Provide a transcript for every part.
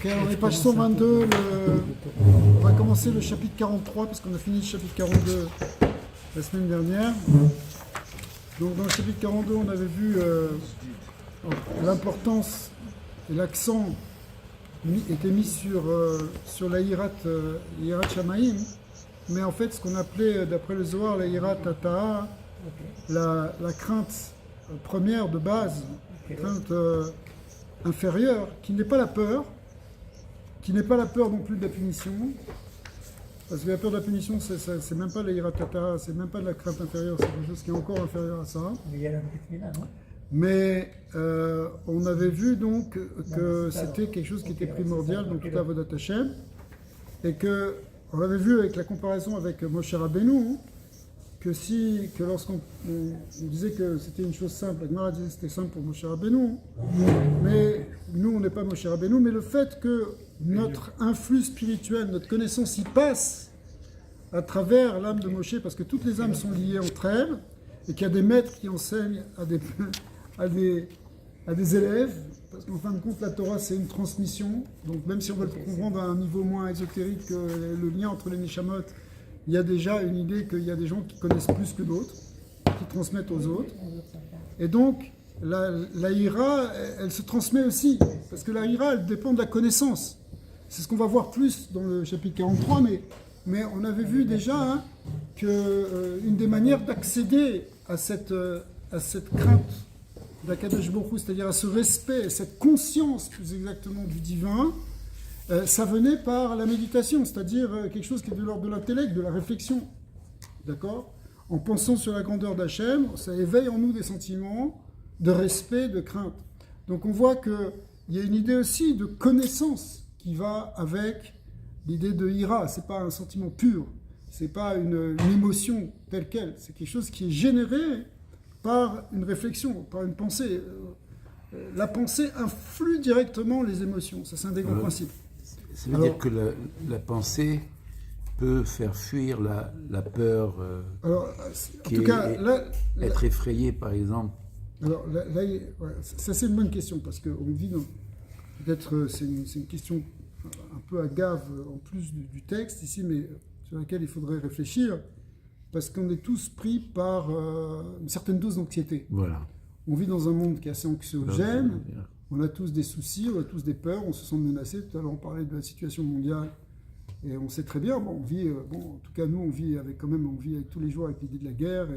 Ok, on est page 122, on va commencer le chapitre 43, parce qu'on a fini le chapitre 42 la semaine dernière. Donc dans le chapitre 42, on avait vu l'importance et l'accent était mis sur la Hirat Shamaim, mais en fait ce qu'on appelait, d'après le Zohar, la Hirat Ata'a, la crainte première de base, crainte inférieure, qui n'est pas la peur, non plus de la punition, parce que la peur de la punition, c'est même pas la Hirat Ata'a, c'est même pas de la crainte inférieure, c'est quelque chose qui est encore inférieur à ça. Mais il y a la Brit-Mila, non? Mais on avait vu donc que c'était quelque chose qui était primordial dans toute la Avodat Hashem, et que on avait vu avec la comparaison avec Moshe Rabbeinu que lorsqu'on disait que c'était une chose simple, la Gemara disait que c'était simple pour Moshe Rabbeinu, mais nous on n'est pas Moshe Rabbeinu, mais le fait que notre influx spirituel, notre connaissance y passe à travers l'âme de Moshe, parce que toutes les âmes sont liées entre elles, et qu'il y a des maîtres qui enseignent à des élèves, parce qu'en fin de compte, la Torah, c'est une transmission. Donc même si on veut le comprendre à un niveau moins ésotérique que le lien entre les Neshamot, il y a déjà une idée qu'il y a des gens qui connaissent plus que d'autres, qui transmettent aux autres. Et donc, la Hira, elle se transmet aussi, parce que la Hira, elle dépend de la connaissance. C'est ce qu'on va voir plus dans le chapitre 43, mais on avait vu déjà qu'une des manières d'accéder à cette crainte d'Akadosh Baruch Hu, c'est-à-dire à ce respect, cette conscience plus exactement du divin, ça venait par la méditation, c'est-à-dire quelque chose qui est de l'ordre de l'intellect, de la réflexion. D'accord ? En pensant sur la grandeur d'Hachem, ça éveille en nous des sentiments de respect, de crainte. Donc on voit qu'il y a une idée aussi de connaissance qui va avec l'idée de ira. C'est pas un sentiment pur, c'est pas une émotion telle quelle, c'est quelque chose qui est généré par une réflexion, par une pensée. La pensée influe directement les émotions, ça c'est un des grands principes. Ça veut dire que la pensée peut faire fuir la peur, être effrayé par exemple. Alors là, ça c'est une bonne question, parce qu'on vit dans... Peut-être c'est une question un peu agave en plus du texte ici, mais sur laquelle il faudrait réfléchir, parce qu'on est tous pris par une certaine dose d'anxiété. Voilà. On vit dans un monde qui est assez anxiogène, on a tous des soucis, on a tous des peurs, on se sent menacé. Tout à l'heure on parlait de la situation mondiale, et on sait très bien, on vit, en tout cas nous on vit avec tous les jours avec l'idée de la guerre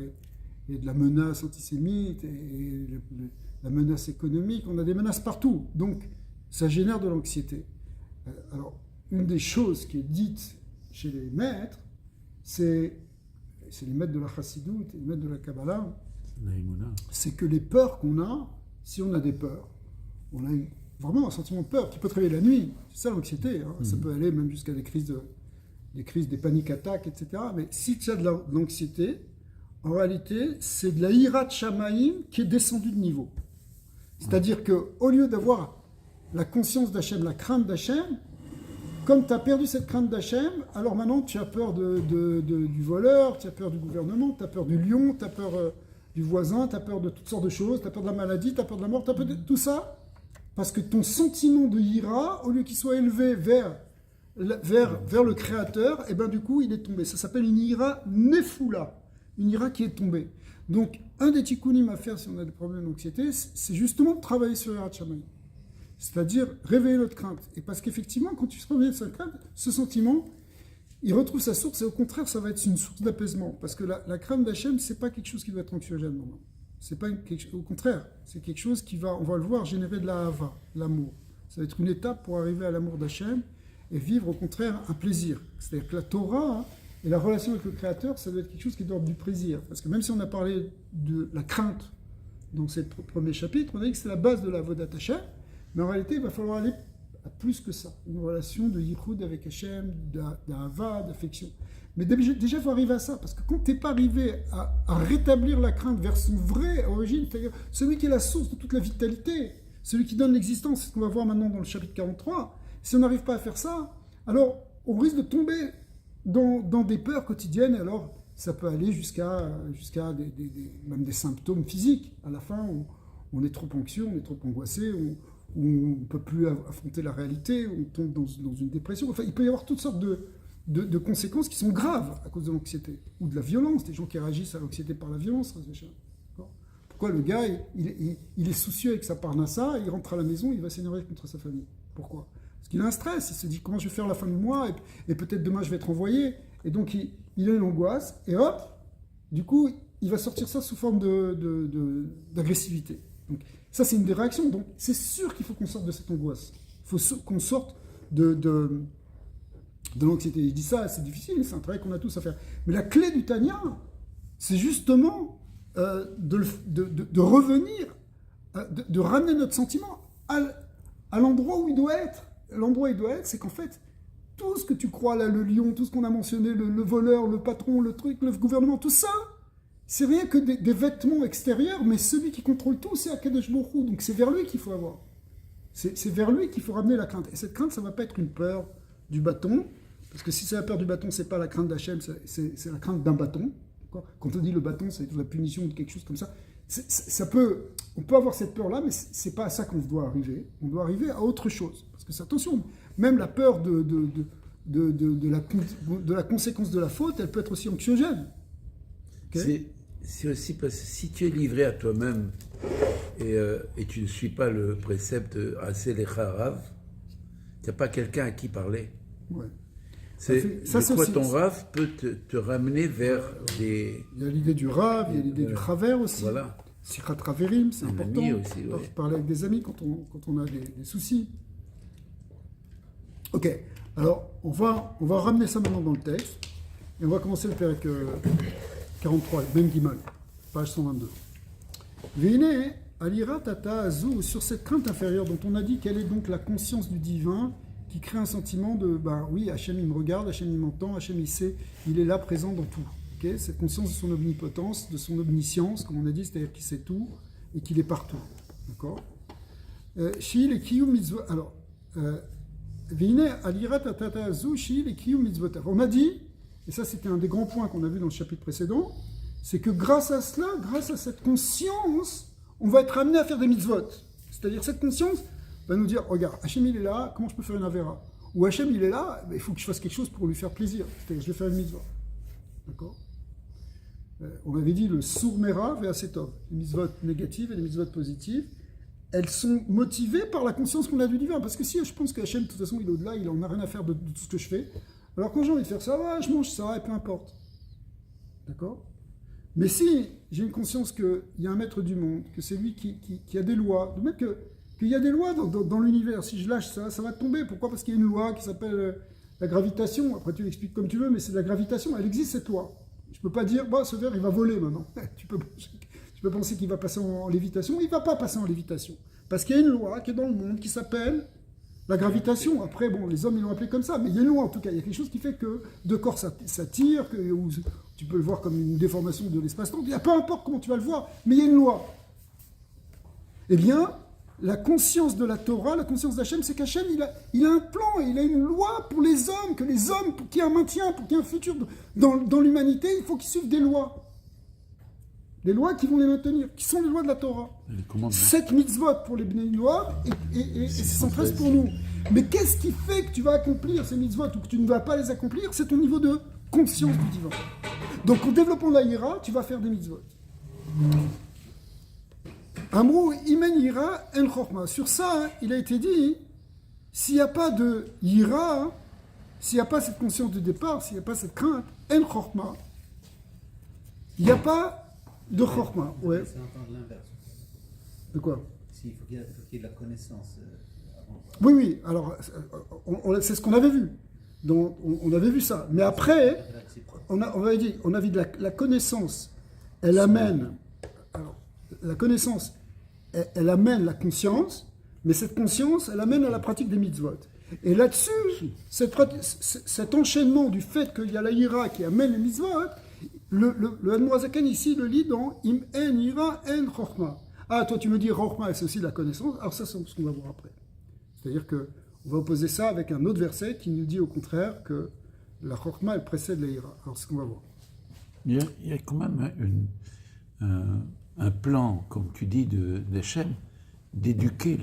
et de la menace antisémite et la menace économique, on a des menaces partout, donc ça génère de l'anxiété. Alors une des choses qui est dite chez les maîtres, c'est les maîtres de la Chassidut, les maîtres de la Kabbalah, c'est que les peurs qu'on a, si on a des peurs, on a vraiment un sentiment de peur qui peut te réveiller la nuit, c'est ça l'anxiété, ça peut aller même jusqu'à des crises, des paniques attaques, etc. Mais si tu as de l'anxiété, en réalité, c'est de la Hirat Shamaim qui est descendue de niveau. C'est-à-dire qu'au lieu d'avoir la conscience d'Hachem, la crainte d'Hachem, comme tu as perdu cette crainte d'Hachem, alors maintenant tu as peur du voleur, tu as peur du gouvernement, tu as peur du lion, tu as peur du voisin, tu as peur de toutes sortes de choses, tu as peur de la maladie, tu as peur de la mort, tu as peur de tout ça, parce que ton sentiment de ira, au lieu qu'il soit élevé vers le Créateur, et bien du coup il est tombé. Ça s'appelle une ira nefoula, une ira qui est tombée. Donc un des tikkunim à faire si on a des problèmes d'anxiété, c'est justement de travailler sur l'Hirat Shamaim. C'est-à-dire réveiller notre crainte. Et parce qu'effectivement, quand tu se réveilles de cette crainte, ce sentiment, il retrouve sa source, et au contraire, ça va être une source d'apaisement. Parce que la crainte d'Hachem, c'est pas quelque chose qui doit être anxiogène. Non. C'est pas au contraire, c'est quelque chose qui va, on va le voir, générer de la hava, l'amour. Ça va être une étape pour arriver à l'amour d'Hachem et vivre au contraire un plaisir. C'est-à-dire que la Torah et la relation avec le Créateur, ça doit être quelque chose qui est d'ordre du plaisir. Parce que même si on a parlé de la crainte dans ce premier chapitre, on a dit que c'est la base de la Avodat Hashem. Mais en réalité, il va falloir aller à plus que ça. Une relation de yichud avec Hachem, d'ahava, d'affection. Mais déjà, il faut arriver à ça. Parce que quand tu n'es pas arrivé à rétablir la crainte vers son vrai origine, c'est-à-dire celui qui est la source de toute la vitalité, celui qui donne l'existence, c'est ce qu'on va voir maintenant dans le chapitre 43, si on n'arrive pas à faire ça, alors on risque de tomber dans des peurs quotidiennes. Alors ça peut aller jusqu'à même des symptômes physiques. À la fin, on est trop anxieux, on est trop angoissé, où on ne peut plus affronter la réalité, où on tombe dans une dépression. Enfin, il peut y avoir toutes sortes de conséquences qui sont graves à cause de l'anxiété, ou de la violence, des gens qui réagissent à l'anxiété par la violence. Pourquoi le gars, il est soucieux avec sa parnassa, il rentre à la maison, il va s'énerver contre sa famille? Pourquoi? Parce qu'il a un stress, il se dit comment je vais faire la fin du mois, et peut-être demain je vais être envoyé, et donc il a une angoisse, et hop, du coup, il va sortir ça sous forme d'agressivité. Donc ça, c'est une des réactions. Donc c'est sûr qu'il faut qu'on sorte de cette angoisse. Il faut qu'on sorte de l'anxiété. Je dis ça, c'est difficile, c'est un travail qu'on a tous à faire. Mais la clé du Tanya, c'est justement de revenir, de ramener notre sentiment à l'endroit où il doit être. L'endroit où il doit être, c'est qu'en fait, tout ce que tu crois là, le lion, tout ce qu'on a mentionné, le voleur, le patron, le truc, le gouvernement, tout ça, c'est rien que des vêtements extérieurs, mais celui qui contrôle tout, c'est Akadosh Baruch Hu. Donc c'est vers lui qu'il faut avoir. C'est vers lui qu'il faut ramener la crainte. Et cette crainte, ça ne va pas être une peur du bâton, parce que si c'est la peur du bâton, c'est pas la crainte d'Hachem, c'est la crainte d'un bâton. Quand on dit le bâton, c'est la punition ou quelque chose comme ça. On peut avoir cette peur-là, mais c'est pas à ça qu'on doit arriver. On doit arriver à autre chose. Parce que attention, même la peur de la conséquence de la faute, elle peut être aussi anxiogène. Okay? C'est aussi parce que si tu es livré à toi-même et tu ne suis pas le précepte de Aseh Lecha Rav, tu n'as pas quelqu'un à qui parler. Ouais. Ton Rav peut te ramener vers des... Il y a l'idée du Rav, il y a l'idée du Chaver aussi. Voilà. Sikhat Raverim, c'est important. Aussi, ouais. Parler avec des amis quand on a des soucis. Ok, alors on va ramener ça maintenant dans le texte. Et on va commencer le Pérec 43, même Gimel, page 122. Vine, Alira Tata Azou, sur cette crainte inférieure dont on a dit quelle est donc la conscience du divin qui crée un sentiment de, oui, Hachem il me regarde, Hachem il m'entend, Hachem il sait, il est là présent dans tout. Okay, cette conscience de son omnipotence, de son omniscience, comme on a dit, c'est-à-dire qu'il sait tout et qu'il est partout. D'accord? Shi le kiyum mitzvot. Alors, Vine, Alira Tata Azou, Shi le kiyum mitzvot. On a dit, et ça c'était un des grands points qu'on a vu dans le chapitre précédent, c'est que grâce à cela, grâce à cette conscience, on va être amené à faire des mitzvot. C'est-à-dire cette conscience va nous dire, regarde, Hachem il est là, comment je peux faire une avéra? Ou Hachem il est là, il faut que je fasse quelque chose pour lui faire plaisir. C'est-à-dire je vais faire une mitzvah. D'accord? On avait dit le sourmera vers Asetov. Les mitzvot négatives et les mitzvot positives, elles sont motivées par la conscience qu'on a du divin. Parce que si je pense que Hachem, de toute façon, il est au-delà, il n'en a rien à faire de tout ce que je fais, alors quand j'ai envie de faire ça, je mange ça, et peu importe. D'accord? Mais si j'ai une conscience qu'il y a un maître du monde, que c'est lui qui a des lois, de même qu'il y a des lois dans l'univers, si je lâche ça, ça va tomber. Pourquoi? Parce qu'il y a une loi qui s'appelle la gravitation. Après, tu l'expliques comme tu veux, mais c'est de la gravitation, elle existe cette loi. Je ne peux pas dire, ce verre, il va voler maintenant. Tu peux penser qu'il va passer en lévitation, il ne va pas passer en lévitation. Parce qu'il y a une loi qui est dans le monde qui s'appelle la gravitation. Après, les hommes, ils l'ont appelé comme ça, mais il y a une loi en tout cas. Il y a quelque chose qui fait que deux corps s'attirent, ou tu peux le voir comme une déformation de l'espace-temps. Peu importe comment tu vas le voir, mais il y a une loi. Eh bien, la conscience de la Torah, la conscience d'Hachem, c'est qu'Hachem, il a un plan, il a une loi pour les hommes, pour qu'il y ait un maintien, pour qu'il y ait un futur dans l'humanité, il faut qu'ils suivent des lois. Les lois qui vont les maintenir, qui sont les lois de la Torah. 7 mitzvot pour les Bnei Noach et 613 pour nous. Mais qu'est-ce qui fait que tu vas accomplir ces mitzvot ou que tu ne vas pas les accomplir? C'est ton niveau de conscience du divin. Donc en développant la ira, tu vas faire des mitzvot. Amrou imen ira en chorma. Sur ça, il a été dit, s'il n'y a pas de ira, s'il n'y a pas cette conscience de départ, s'il n'y a pas cette crainte, en chorma, il n'y a pas de chorma. Ouais. C'est entendre l'inverse. De quoi? Il faut qu'il y ait de la connaissance avant. Oui, alors c'est ce qu'on avait vu. Donc, on avait vu ça. Mais après, on avait dit la connaissance, elle amène. Alors, la connaissance, elle amène la conscience, mais cette conscience, elle amène à la pratique des mitzvot. Et là-dessus, cet enchaînement du fait qu'il y a la ira qui amène les mitzvot, le Admorazaken ici le lit dans Im en ira en chorma. Ah, toi tu me dis chorma, c'est aussi la connaissance. Alors ça, c'est ce qu'on va voir après. C'est-à-dire qu'on va opposer ça avec un autre verset qui nous dit au contraire que la chorma, elle précède la ira. Alors c'est ce qu'on va voir. Il y a quand même un plan, comme tu dis, d'Hachem, d'éduquer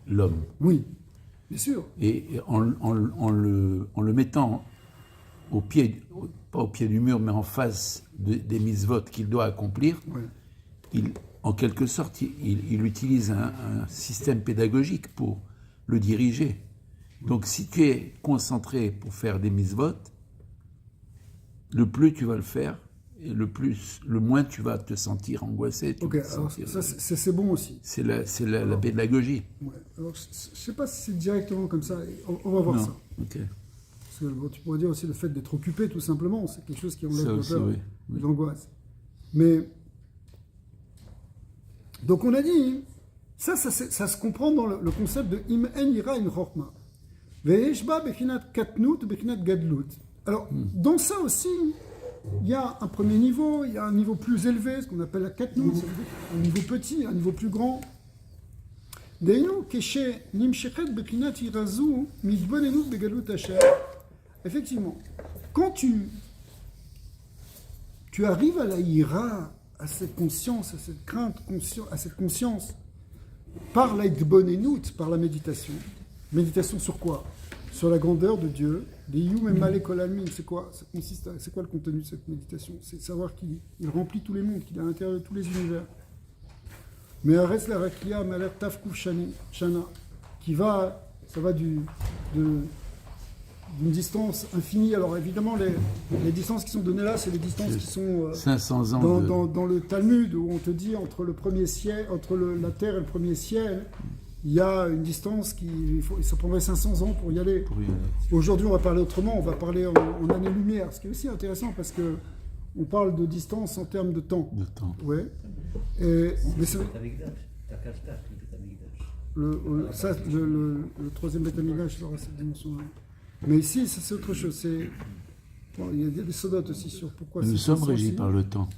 l'homme. Oui, bien sûr. Et en le mettant au pied, pas au pied du mur, mais en face des mitzvot qu'il doit accomplir, Ouais. en quelque sorte, il utilise un système pédagogique pour le diriger. Donc si tu es concentré pour faire des mitzvot, le plus tu vas le faire, et le moins tu vas te sentir angoissé. Ok, alors ça c'est bon aussi. C'est la pédagogie. Ouais. Alors, je ne sais pas si c'est directement comme ça. On va voir Non. ça. Ok. Parce que, bon, tu pourrais dire aussi le fait d'être occupé, tout simplement, c'est quelque chose qui enlève Ça la aussi, peur oui. et l'angoisse. Mais, donc on a dit, ça se comprend dans le concept de im en ira in chorma. Ve'eshba bechinat katnut bechinat gadlut. Alors, dans ça aussi, il y a un premier niveau, il y a un niveau plus élevé, ce qu'on appelle la katnut, un niveau petit, un niveau plus grand. Deinu keshe nimshechet bechinat irazu mitbonenut begalut Hashem. Effectivement, quand tu arrives à la ira, à cette conscience, à cette crainte, à cette conscience, par l'aïdbonenut, par la méditation. Méditation sur quoi? Sur la grandeur de Dieu. Des yum et malé kolalmin, c'est quoi? C'est quoi le contenu de cette méditation? C'est de savoir qu'il remplit tous les mondes, qu'il est à l'intérieur de tous les univers. Mais reste la raklia, malher tafkouf shana, qui va, ça va d'une distance infinie. Alors évidemment, les distances qui sont données là, c'est les distances qui sont 500 ans dans le Talmud, où on te dit entre le premier ciel, entre la terre et le premier ciel, il y a une distance ça prendrait 500 ans pour y aller. Aujourd'hui, on va parler autrement, on va parler en années-lumière, ce qui est aussi intéressant parce que on parle de distance en termes de temps. Ouais. Mais c'est le troisième Beth Amikdash aura cette dimension-là. Mais ici, c'est autre chose. Bon, il y a des sodotes aussi sur pourquoi. Nous sommes régis par le temps,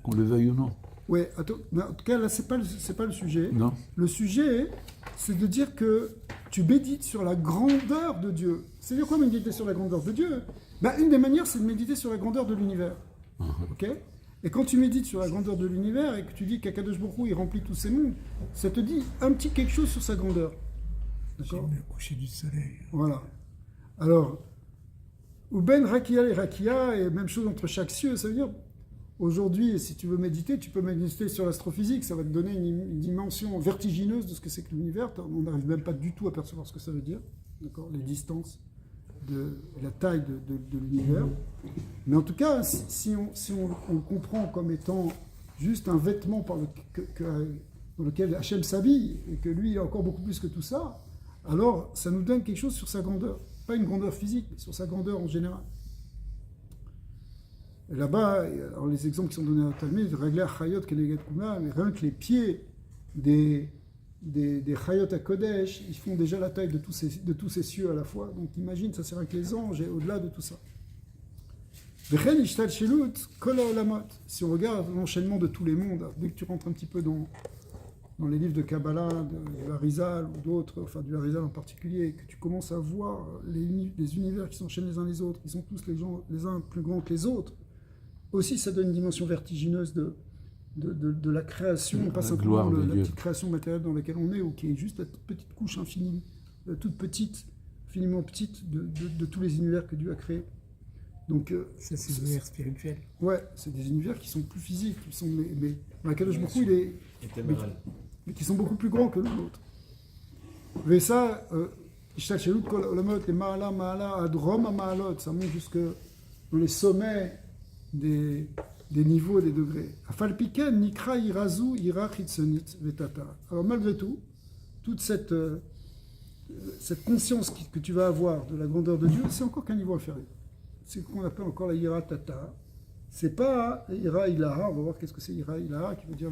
qu'on le veuille ou non. Oui, mais en tout cas, là, c'est pas le sujet. Non. Le sujet, c'est de dire que tu médites sur la grandeur de Dieu. C'est-à-dire quoi méditer sur la grandeur de Dieu? Une des manières, c'est de méditer sur la grandeur de l'univers. Ok? Et quand tu médites sur la grandeur de l'univers et que tu dis qu'Akadosh Baruch Hu, il remplit tous ces mondes, ça te dit un petit quelque chose sur sa grandeur. D'accord? Le coucher du soleil. Voilà. Alors, ou ben rakia et rakia, et même chose entre chaque cieux, ça veut dire, aujourd'hui, si tu veux méditer, tu peux méditer sur l'astrophysique, ça va te donner une dimension vertigineuse de ce que c'est que l'univers, on n'arrive même pas du tout à percevoir ce que ça veut dire, d'accord, les distances, la taille de l'univers. Mais en tout cas, si on le comprend comme étant juste un vêtement dans lequel Hachem s'habille, et que lui, il est encore beaucoup plus que tout ça, alors ça nous donne quelque chose sur sa grandeur. Pas une grandeur physique, mais sur sa grandeur en général. Et là-bas, alors les exemples qui sont donnés dans le Talmud, Ragla Chayot Kenegat Kuna, mais rien que les pieds des Chayot à Kodesh, ils font déjà la taille de tous ces cieux à la fois. Donc imagine, ça c'est rien que les anges et au-delà de tout ça. Si on regarde l'enchaînement de tous les mondes, dès que tu rentres un petit peu dans les livres de Kabbalah, du Harizal ou d'autres, enfin du Harizal en particulier, que tu commences à voir les univers qui s'enchaînent les uns les autres, qui sont tous les uns plus grands que les autres, aussi ça donne une dimension vertigineuse de la création, pas simplement la petite création matérielle dans laquelle on est, ou qui est juste la toute petite couche infinie, toute petite, infiniment petite de tous les univers que Dieu a créés. Donc, ça, c'est des univers spirituels. Ouais, c'est des univers qui sont plus physiques, mais dans laquelle je beaucoup, mais qui sont beaucoup plus grands que l'autre. Mais ça, les Ma'ala, Adrom Ma'alot, ça monte jusque dans les sommets des niveaux et des degrés. Afalpiken, Nikra Irazu, Ira Chitsonit, Vetata. Alors malgré tout, toute cette conscience que tu vas avoir de la grandeur de Dieu, c'est encore qu'un niveau inférieur. C'est ce qu'on appelle encore la Ira Tata. C'est pas Ira Ilaha, on va voir qu'est-ce que c'est Ira Ilaha, qui veut dire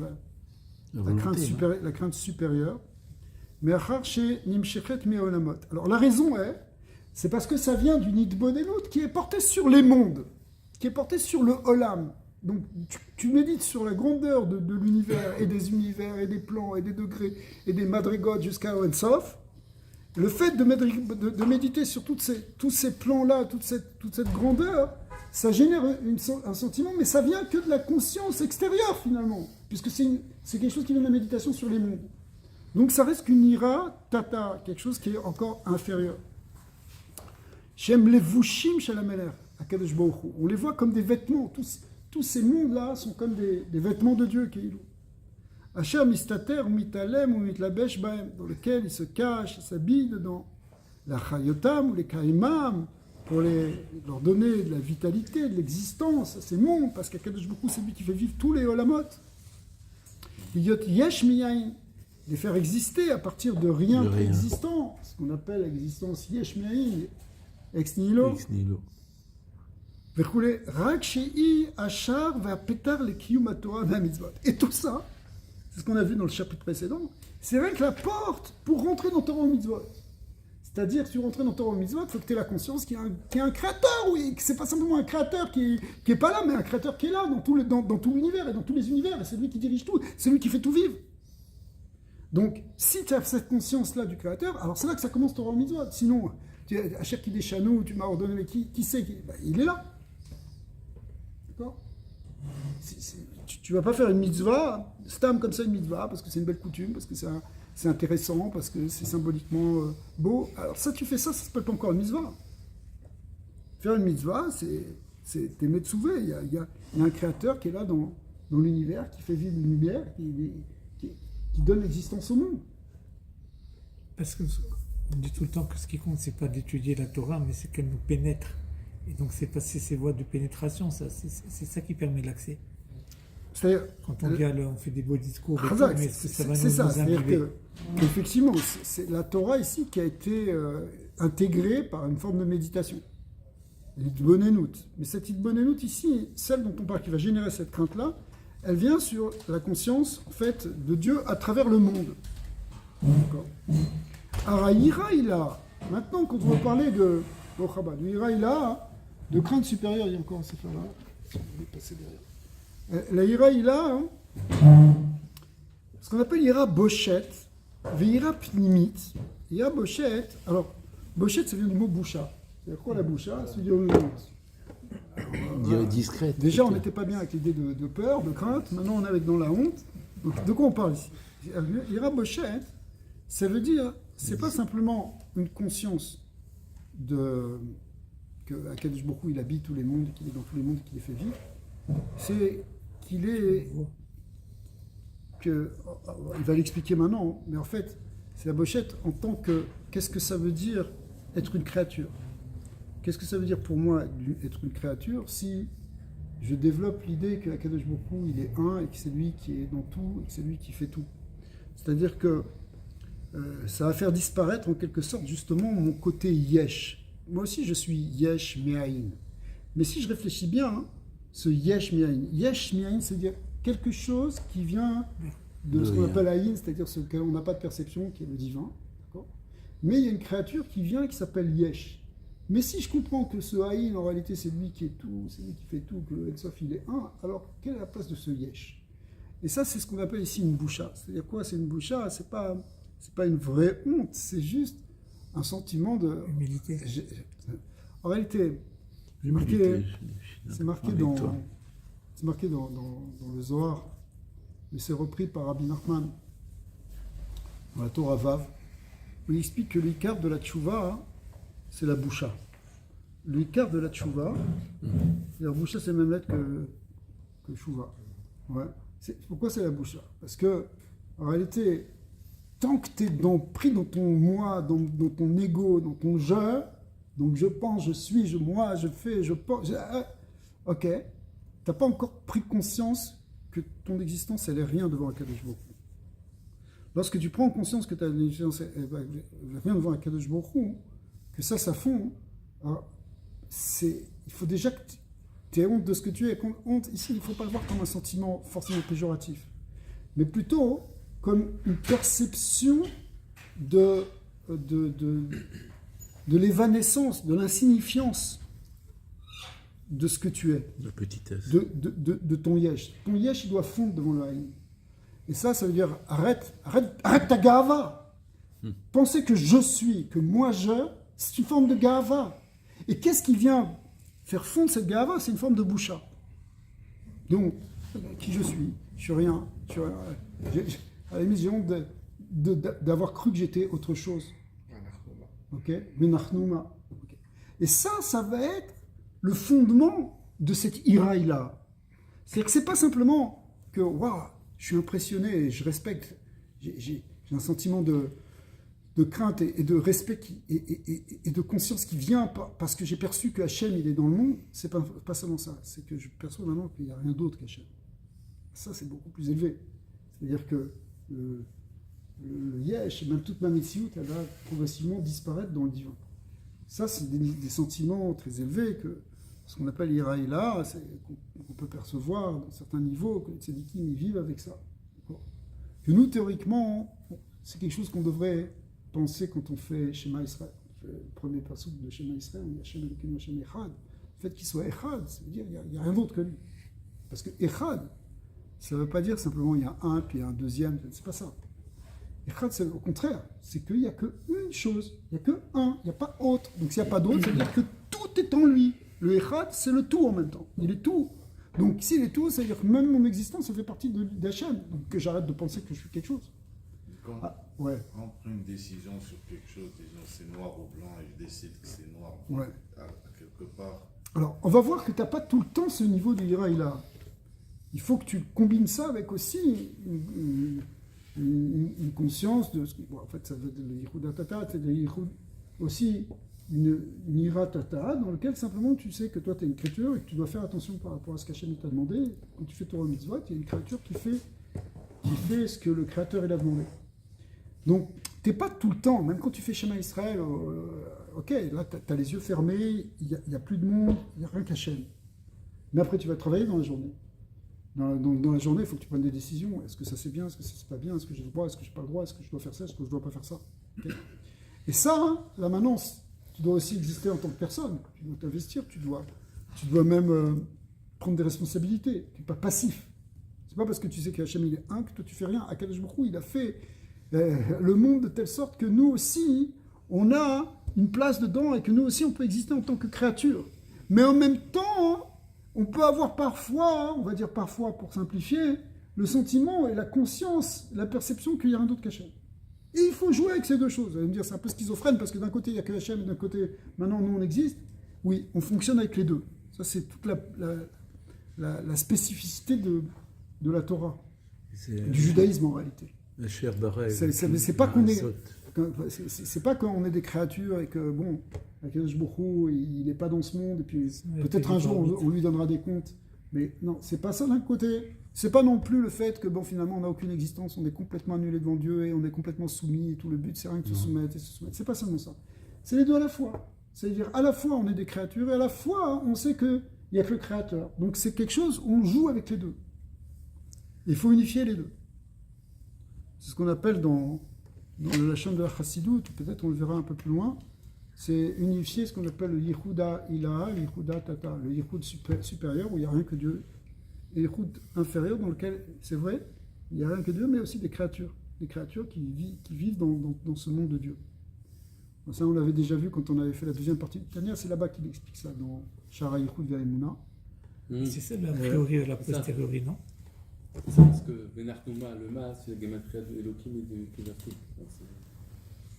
la crainte supérieure. Mais Acharche Nimshechet Meolamot. Alors la raison c'est parce que ça vient du Nidbonenut qui est porté sur les mondes, qui est porté sur le Olam. Donc tu médites sur la grandeur de l'univers et des univers et des plans et des degrés et des madrigotes jusqu'à Ensof. Le fait de méditer sur tous ces plans-là, toute cette grandeur, ça génère un sentiment, mais ça vient que de la conscience extérieure finalement, puisque c'est quelque chose qui vient de la méditation sur les mondes. Donc ça reste qu'une ira tata, quelque chose qui est encore inférieur. Shem levushim shalameler, Akadosh Baruch Hu. On les voit comme des vêtements. Tous ces mondes-là sont comme des vêtements de Dieu. Asher mistater, mitalem ou mitlabesh baem, dans lequel il se cache, il s'habille dedans. La chayotam ou les kaimam, pour leur donner de la vitalité, de l'existence à ces mondes, parce qu'Akadosh Baruch Hu, c'est lui qui fait vivre tous les olamot. Yot yesh miyain, les faire exister à partir de rien préexistant, ce qu'on appelle l'existence yesh miyain, ex nihilo. Ex nihilo. וכולי, רק שהיא השער והפתר לקיום התורה והמצוות. Et tout ça, c'est ce qu'on a vu dans le chapitre précédent, c'est rien que la porte pour rentrer dans Torah mitzvot. C'est-à-dire, si tu rentres dans Torah mitzvot, il faut que tu aies la conscience qu'il y a un créateur, oui, que c'est pas simplement un créateur qui est pas là, mais un créateur qui est là dans tout l'univers et dans tous les univers, et c'est lui qui dirige tout, c'est lui qui fait tout vivre. Donc, si tu as cette conscience-là du créateur, alors c'est là que ça commence Torah mitzvot. Sinon, à chaque idée chanou, tu m'as ordonné, mais qui c'est il est là. D'accord ? Tu ne vas pas faire une mitzvah, stam comme ça une mitzvah, parce que c'est une belle coutume, parce que c'est intéressant, parce que c'est symboliquement beau. Alors ça, tu fais ça s'appelle pas encore une mitzvah. Faire une mitzvah, c'est t'aimer de souver. Il y a un créateur qui est là dans l'univers, qui fait vivre une lumière, qui donne l'existence au monde. Parce qu'on dit tout le temps que ce qui compte, c'est pas d'étudier la Torah, mais c'est qu'elle nous pénètre. Et donc c'est passer ces voies de pénétration, c'est ça qui permet l'accès. C'est-à-dire, quand on dit on fait des beaux discours, mais est-ce que ça va nous imbiber ? Effectivement, c'est la Torah ici qui a été intégrée par une forme de méditation. L'Itbonenout. Mais cette Itbonenout ici, celle dont on parle, qui va générer cette crainte-là, elle vient sur la conscience en fait de Dieu à travers le monde. D'accord. Araïra il a. Maintenant, quand on va parler de Ira il a, de crainte supérieure, il y a encore ces faire là. Je vais passer derrière. La ira il a, ce qu'on appelle ira bochet, veira pnimit. Ira bochet, alors bochet ça vient du mot boucha. C'est-à-dire quoi la boucha ? C'est dire discrète. Déjà on n'était pas bien avec l'idée de peur, de crainte, maintenant on est avec dans la honte. Donc de quoi on parle ici ? Ira bochet, ça veut dire, c'est pas simplement une conscience que Akadosh Baruch Hu, il habite tous les mondes, qu'il est dans tous les mondes, qu'il les fait vivre, c'est qu'il est il va l'expliquer maintenant, mais en fait c'est la bochette en tant que qu'est-ce que ça veut dire être une créature, qu'est-ce que ça veut dire pour moi être une créature si je développe l'idée que Akadosh Baruch Hu, il est un et que c'est lui qui est dans tout et que c'est lui qui fait tout, c'est-à-dire que ça va faire disparaître en quelque sorte justement mon côté yesh. Moi aussi je suis yesh me'ayin. Mais si je réfléchis bien, ce yesh me'ayin, c'est-à-dire quelque chose qui vient de ce qu'on appelle ayin, c'est-à-dire ce qu'on n'a pas de perception, qui est le divin. D'accord ? Mais il y a une créature qui vient qui s'appelle yesh. Mais si je comprends que ce ayin en réalité c'est lui qui est tout, c'est lui qui fait tout, que le Etsof il est un, alors quelle est la place de ce yesh ? Et ça c'est ce qu'on appelle ici une boucha. C'est-à-dire quoi ? C'est une boucha, c'est pas une vraie honte, c'est juste un sentiment de... Humilité. En réalité, c'est marqué dans le Zohar, mais c'est repris par Rabbi Nachman dans la Torah Vav, où il explique que l'ikar de la tchouva, c'est la boucha. L'ikar de la tchouva, la boucha c'est la même lettre que tchouva. Ouais. Pourquoi c'est la boucha ? Parce que, en réalité, tant que tu es pris dans ton moi, dans ton ego, dans ton je, donc je pense, je suis, moi, je fais, je pense, ok, tu n'as pas encore pris conscience que ton existence, elle est rien devant Akadosh Baruch Hu. Lorsque tu prends conscience que ta existence est rien devant Akadosh Baruch Hu, que ça fond, alors, il faut déjà que tu aies honte de ce que tu es. Honte, ici, il ne faut pas le voir comme un sentiment forcément péjoratif, mais plutôt comme une perception de l'évanescence, de l'insignifiance de ce que tu es. De petitesse. De ton yesh. Ton yesh, il doit fondre devant le haïn. Et ça veut dire, arrête ta gava. Penser que je suis, que moi c'est une forme de gava. Et qu'est-ce qui vient faire fondre cette gava ? C'est une forme de boucha. Donc, qui je suis ? Je suis rien. À la limite, j'ai honte d'avoir cru que j'étais autre chose. Ok? Menachnouma. Ok. Et ça va être le fondement de cette iraï-là. C'est-à-dire que c'est pas simplement que, waouh, je suis impressionné et je respecte, j'ai un sentiment de crainte et de respect et de conscience qui vient parce que j'ai perçu que Hachem, il est dans le monde. C'est pas seulement ça, c'est que je perçois maintenant qu'il n'y a rien d'autre qu'Hachem. Ça, c'est beaucoup plus élevé. C'est-à-dire que le yesh, et même toute ma metsiout, elle va progressivement disparaître dans le divin. Ça, c'est des sentiments très élevés que ce qu'on appelle l'iraïla, qu'on peut percevoir dans certains niveaux, que les tzadikim ils vivent avec ça. Que nous, théoriquement, c'est quelque chose qu'on devrait penser quand on fait Shema Israël. On fait le premier passouk de Shema Israël, on dit Hashem Elokeinu Hashem Echad. Le fait qu'il soit Echad, ça veut dire qu'il n'y a rien d'autre que lui. Parce que Echad, ça ne veut pas dire simplement il y a un, puis il y a un deuxième, c'est pas ça. Echad, c'est au contraire, c'est qu'il n'y a qu'une chose, il n'y a que un, il n'y a pas autre. Donc s'il n'y a pas d'autre, ça veut dire que tout est en lui. Le Echad, c'est le tout en même temps. Il est tout. Donc s'il est tout, ça veut dire que même mon existence, ça fait partie d'Hachem. Donc que j'arrête de penser que je suis quelque chose. Quand Ouais. on prend une décision sur quelque chose, disons c'est noir ou blanc, et je décide que c'est noir, Ouais. à quelque part. Alors, on va voir que tu n'as pas tout le temps ce niveau de ira-ila. Il faut que tu combines ça avec aussi une conscience de ce qui. Bon, en fait, ça veut dire le yichud tata, c'est aussi une ira tata, dans lequel simplement tu sais que toi tu es une créature et que tu dois faire attention par rapport à ce qu'Hachem t'a demandé. Quand tu fais Torah Mitzvot, il y a une créature qui fait ce que le Créateur il a demandé. Donc, tu n'es pas tout le temps, même quand tu fais Shema Israël, ok, là tu as les yeux fermés, il n'y a plus de monde, il n'y a rien qu'Hachem. Mais après, tu vas travailler dans la journée. Dans la journée, il faut que tu prennes des décisions. Est-ce que ça c'est bien, est-ce que ça c'est pas bien, est-ce que j'ai le droit, est-ce que je n'ai pas le droit, est-ce que je dois faire ça, est-ce que je ne dois pas faire ça. Okay. Et ça, hein, la manance, tu dois aussi exister en tant que personne. Tu dois t'investir, tu dois même prendre des responsabilités. Tu n'es pas passif. C'est pas parce que tu sais qu'Hachem il est un que toi tu fais rien. Akadosh Baruch Hu, il a fait le monde de telle sorte que nous aussi, on a une place dedans et que nous aussi on peut exister en tant que créature. Mais en même temps, on peut avoir parfois, on va dire parfois pour simplifier, le sentiment et la conscience, la perception qu'il y a rien d'autre qu'Hachem. Et il faut jouer avec ces deux choses. Vous allez me dire, c'est un peu schizophrène parce que d'un côté il n'y a que Hachem et d'un côté, maintenant nous on existe. Oui, on fonctionne avec les deux. Ça c'est toute la spécificité de la Torah, du judaïsme en réalité. La chair barrée. C'est pas qu'on est. C'est pas qu'on est des créatures et que, bon, Akadosh Baruch Hu, il n'est pas dans ce monde, et puis peut-être un jour on lui donnera des comptes. Mais non, c'est pas ça d'un côté. C'est pas non plus le fait que, bon, finalement, on n'a aucune existence, on est complètement annulé devant Dieu et on est complètement soumis, et tout le but, c'est rien que se soumettre et se soumettre. C'est pas seulement ça. C'est les deux à la fois. C'est-à-dire, à la fois, on est des créatures et à la fois, on sait qu'il n'y a que le Créateur. Donc c'est quelque chose, on joue avec les deux. Il faut unifier les deux. C'est ce qu'on appelle dans la chambre de la Chassidut, peut-être on le verra un peu plus loin, c'est unifier ce qu'on appelle le Yichuda Ilaha, le Yichuda Tata, le Yichud supérieur où il n'y a rien que Dieu, et le Yichud inférieur dans lequel, c'est vrai, il n'y a rien que Dieu, mais aussi des créatures qui vivent dans ce monde de Dieu. Ça, on l'avait déjà vu quand on avait fait la deuxième partie de Tania, c'est là-bas qu'il explique ça, dans Shara Yichud Ve'emuna. C'est ça, a priori et la posteriori, non? C'est parce que Benartouma, le Ma, c'est la gematria de Elohim et de Kevatou.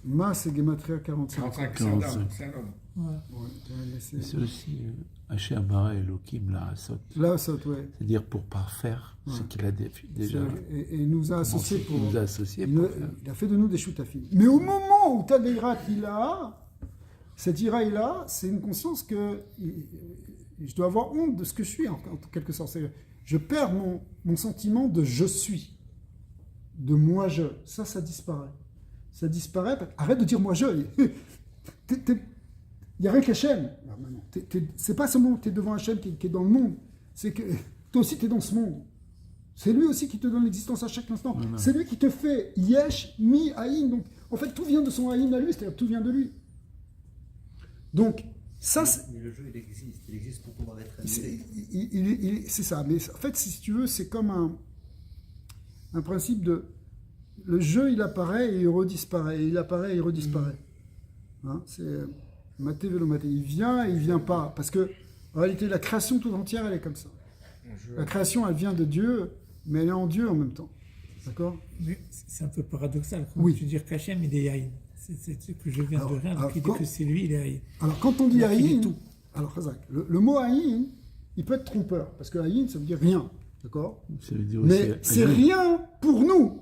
Ma, c'est Gematria 45. 45. Ouais. Ouais, C'est aussi Asher Bara Elohim, la Asot. Là, ça, ouais. C'est-à-dire pour parfaire ce qu'il a déjà. Et il nous a associés pour. Il nous a associés Il, pour a, faire. il a fait de nous des choutafim. Mais au moment où tu as des ira qu'il a, cette ira il a, c'est une conscience que je dois avoir honte de ce que je suis en quelque sorte. Je perds mon sentiment de je suis, de moi-je. Ça disparaît. Ça disparaît. Arrête de dire moi-je. Il n'y a rien qu'Hachem. C'est pas seulement que tu es devant Hachem qui est dans le monde. C'est que toi aussi tu es dans ce monde. C'est lui aussi qui te donne l'existence à chaque instant. Non. C'est lui qui te fait yesh, mi, aïn. Donc en fait tout vient de son aïn à lui, c'est-à-dire tout vient de lui. Donc ça, Mais le jeu, il existe pour pouvoir être annulé. c'est ça. Mais en fait, si tu veux, c'est comme un principe de... Le jeu, il apparaît et il redisparaît. Il apparaît et il redisparaît. Hein, c'est maté vélo maté. Il vient et il vient pas. Parce que, en réalité, la création tout entière, elle est comme ça. La création, elle vient de Dieu, mais elle est en Dieu en même temps. D'accord? Mais c'est un peu paradoxal. Quand Oui. tu dis qu'Hachem, il est Yahin. C'est ce que je viens Alors, de rien. alors, Donc il dit quand- que c'est lui, il est Yahin. Alors, quand on dit Donc, il est Aïn, tout. alors, Razak, le mot Aïn, il peut être trompeur, parce que Aïn, ça veut dire rien, d'accord? Ça veut dire Mais aussi c'est agir. rien pour nous.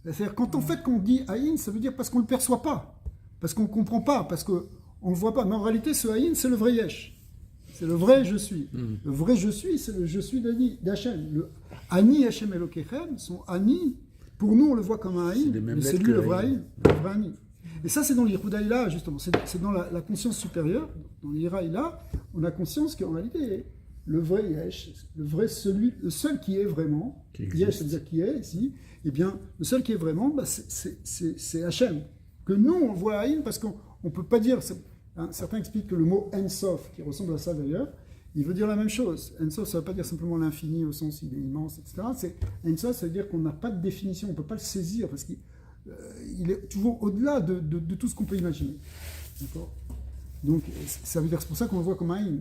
C'est-à-dire, quand en fait, quand on dit Aïn, ça veut dire parce qu'on ne le perçoit pas, parce qu'on ne comprend pas, parce qu'on ne le voit pas. Mais en réalité, ce Aïn, c'est le vrai Yesh. C'est le vrai je suis. Le vrai je suis, c'est le je suis d'Hachem. Le Ani Hachem Elokechem, son Ani, pour nous, on le voit comme un Aïn, C'est les mêmes mais c'est lettres lui que le vrai Aïn. Aïn, le vrai Ani. Et ça, c'est dans l'Irudaïla, justement. C'est dans la conscience supérieure. Dans l'Iraïla, on a conscience qu'en réalité, le vrai Yesh, le vrai celui, le seul qui est vraiment, Qui Yesh, existe. ça veut dire qui est ici, eh bien, le seul qui est vraiment, bah, c'est Hachem. Que nous, on voit Aïn parce qu'on ne peut pas dire. Certains expliquent que le mot Ensof, qui ressemble à ça d'ailleurs, il veut dire la même chose. Ensof, ça ne veut pas dire simplement l'infini au sens il est immense, etc. Ensof, ça veut dire qu'on n'a pas de définition, on ne peut pas le saisir parce qu'il est toujours au-delà de tout ce qu'on peut imaginer. D'accord? Donc, ça veut dire, c'est pour ça qu'on le voit comme Aïn.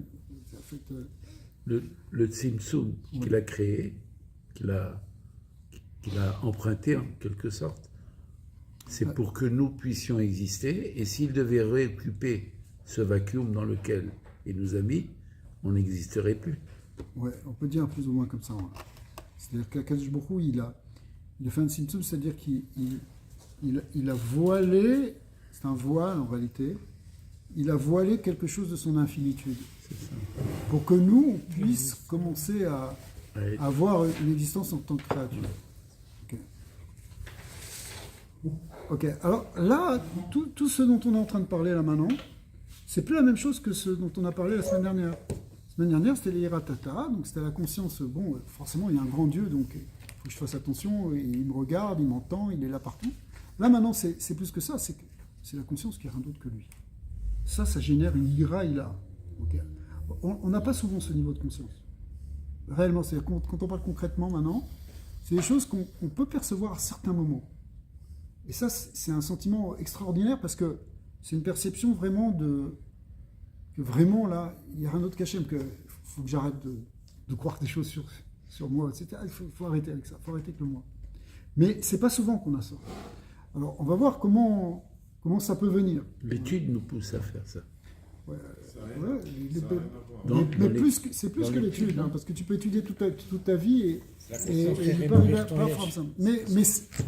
En fait, Le Tzimtzum qu'il a créé, qu'il a emprunté en quelque sorte, c'est pour que nous puissions exister, et s'il devait réoccuper ce vacuum dans lequel il nous a mis, on n'existerait plus. ouais, on peut dire plus ou moins comme ça. Ouais. C'est-à-dire qu'Akadosh Baruch Hu, il a fait un Tzimtzum, c'est-à-dire qu'il a voilé, c'est un voile en réalité, il a voilé quelque chose de son infinitude. Pour que nous, on puisse commencer à Ouais. avoir une existence en tant que créature. Ok, alors là, tout ce dont on est en train de parler là maintenant, c'est plus la même chose que ce dont on a parlé la semaine dernière. La semaine dernière, c'était l'Hiratata, donc c'était la conscience, bon, forcément, il y a un grand Dieu, donc il faut que je fasse attention, et il me regarde, il m'entend, il est là partout. Là maintenant, c'est plus que ça, c'est la conscience qu'il n'y a rien d'autre que lui. Ça génère une ira. Ok. On n'a pas souvent ce niveau de conscience. Réellement, c'est-à-dire quand on parle concrètement maintenant, c'est des choses qu'on peut percevoir à certains moments. Et ça, c'est un sentiment extraordinaire parce que c'est une perception vraiment que vraiment là, il n'y a rien d'autre qu'Hachem, que faut que j'arrête de croire des choses sur moi, etc. Il faut arrêter avec ça, il faut arrêter avec le moi. Mais c'est pas souvent qu'on a ça. Alors, on va voir comment ça peut venir. L'étude nous pousse à faire ça. Ouais, Ça n'a ouais, rien à voir. mais Dans c'est plus dans que l'étude, l'étude, hein, parce que tu peux étudier toute ta vie et conscience qui ne est pas arriver nourrir à ton pas yesh. apprendre ça. Mais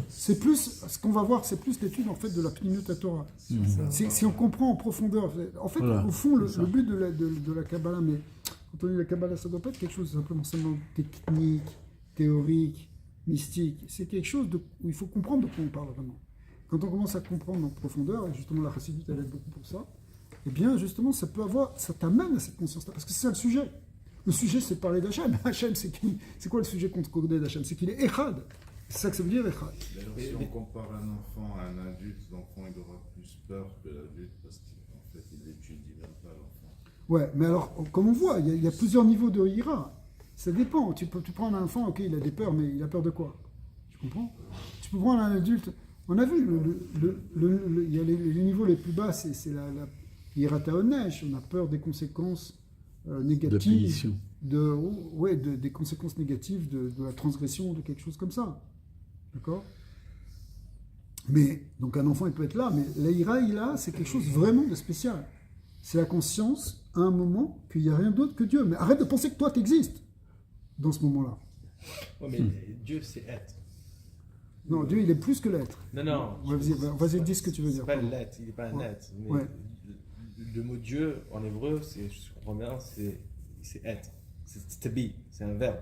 c'est plus, ce qu'on va voir, c'est plus l'étude en fait de la Pnimut Torah. Si on comprend en profondeur, en fait, Voilà, au fond, le c'est ça. but de la Kabbalah, mais quand on dit la Kabbalah, ça ne doit pas être quelque chose simplement technique, théorique, mystique. C'est quelque chose où il faut comprendre de quoi on parle vraiment. Quand on commence à comprendre en profondeur, et justement la Chassidut, elle aide beaucoup pour ça, eh bien justement, ça t'amène à cette conscience-là, parce que c'est ça le sujet. Le sujet, c'est de parler d'Hachem. Hachem, c'est quoi le sujet qu'on connaît d'Hachem? C'est qu'il est Echad. C'est ça que ça veut dire, Echad. D'ailleurs, si on compare un enfant à un adulte, l'enfant il aura plus peur que l'adulte parce qu'en fait il étudie même pas l'enfant. Ouais, mais alors, comme on voit, il y a plusieurs niveaux de ira. Ça dépend. Tu prends un enfant, ok, il a des peurs, mais il a peur de quoi? Tu comprends? Tu peux prendre un adulte. On a vu, il y a les niveaux les plus bas, c'est la irata onesh. On a peur des conséquences négatives. De punition. Des conséquences négatives de la transgression, de quelque chose comme ça. D'accord? Mais, donc un enfant, il peut être là, mais la ira, c'est quelque chose vraiment de spécial. C'est la conscience, à un moment, qu'il n'y a rien d'autre que Dieu. Mais arrête de penser que toi, tu existes dans ce moment-là. Ouais, mais Dieu, c'est être. Non, Dieu, il est plus que l'être. Non. Vas-y, dis ce que tu veux dire. C'est pas pardon. l'être, il n'est pas un Ouais. être. Mais Ouais. le mot Dieu, en hébreu, je comprends bien, c'est être. C'est to be, c'est un verbe.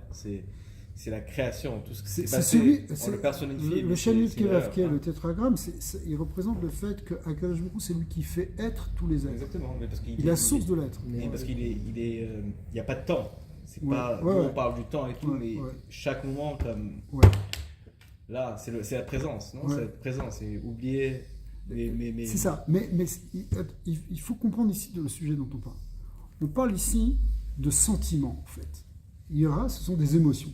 C'est la création, tout ce qui s'est C'est passé. celui, On le personnifie. le mais Shamit c'est une œuvre, Kevavke, hein. le tétragramme, il représente le fait que Akadosh Baruch Hu, c'est lui qui fait être tous les êtres. Exactement, mais parce qu'il Il est la source de l'être. Mais parce qu'il est, il n'y a pas de temps. C'est Ouais, pas, ouais, nous, ouais. on parle du temps et tout, Ouais, mais ouais. chaque moment, comme Ouais. là, c'est la présence, non? Ouais. C'est la présence, c'est oublier. Mais C'est ça. Mais il faut comprendre ici le sujet dont on parle. On parle ici de sentiments, en fait. Ira, ce sont des émotions.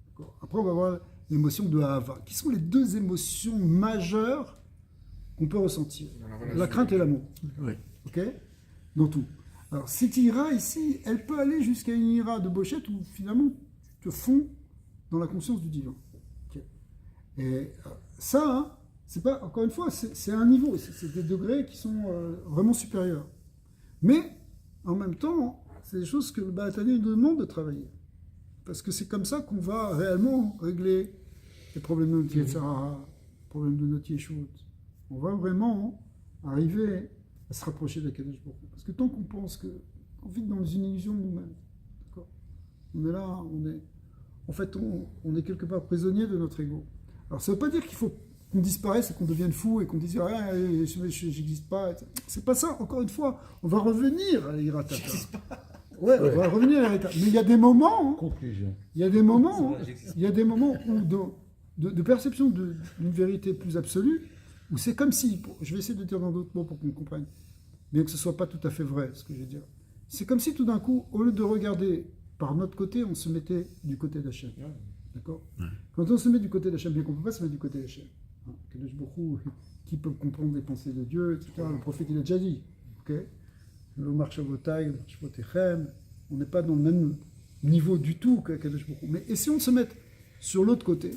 D'accord. Après, on va voir l'émotion de Ahava, qui sont les deux émotions majeures qu'on peut ressentir. La crainte et l'amour. Oui. Ok? Dans tout. Alors, cette ira ici, elle peut aller jusqu'à une ira de Bochette où finalement tu te fonds dans la conscience du divin. Ok. Et ça, hein, c'est pas, encore une fois, c'est un niveau, c'est des degrés qui sont vraiment supérieurs. Mais, en même temps, c'est des choses que le Baatani nous demande de travailler. Parce que c'est comme ça qu'on va réellement régler les problèmes de notre Yetzirah, les problèmes de notre Yeshut. On va vraiment arriver à se rapprocher de la Kadosh Baruch Hu. Parce que tant qu'on pense qu'on vit dans une illusion de nous-mêmes, d'accord, on est là, en fait, on est quelque part prisonnier de notre ego. Alors ça ne veut pas dire qu'il faut qu'on disparaisse et qu'on devienne fou et qu'on dise ah, j'existe pas. C'est pas ça, encore une fois, on va revenir à l'Iratata. Ouais, on va revenir à l'Iratata. Mais il y a des moments, Conclusion. il y a des moments où de perception d'une vérité plus absolue, où c'est comme si, je vais essayer de dire dans d'autres mots pour qu'on comprenne, bien que ce ne soit pas tout à fait vrai ce que je vais dire. C'est comme si tout d'un coup, au lieu de regarder par notre côté, on se mettait du côté d'Hachem. D'accord ? Quand on se met du côté d'Hachem, bien qu'on ne peut pas se mettre du côté d'Hachem. Kadosh Baruch Hu, qui peut comprendre les pensées de Dieu, etc. Le prophète, il a déjà dit. Ok ? L'Omar Shavotay, Shavotechem, on n'est pas dans le même niveau du tout que Kadosh Baruch Hu. Mais essayons de se mettre sur l'autre côté.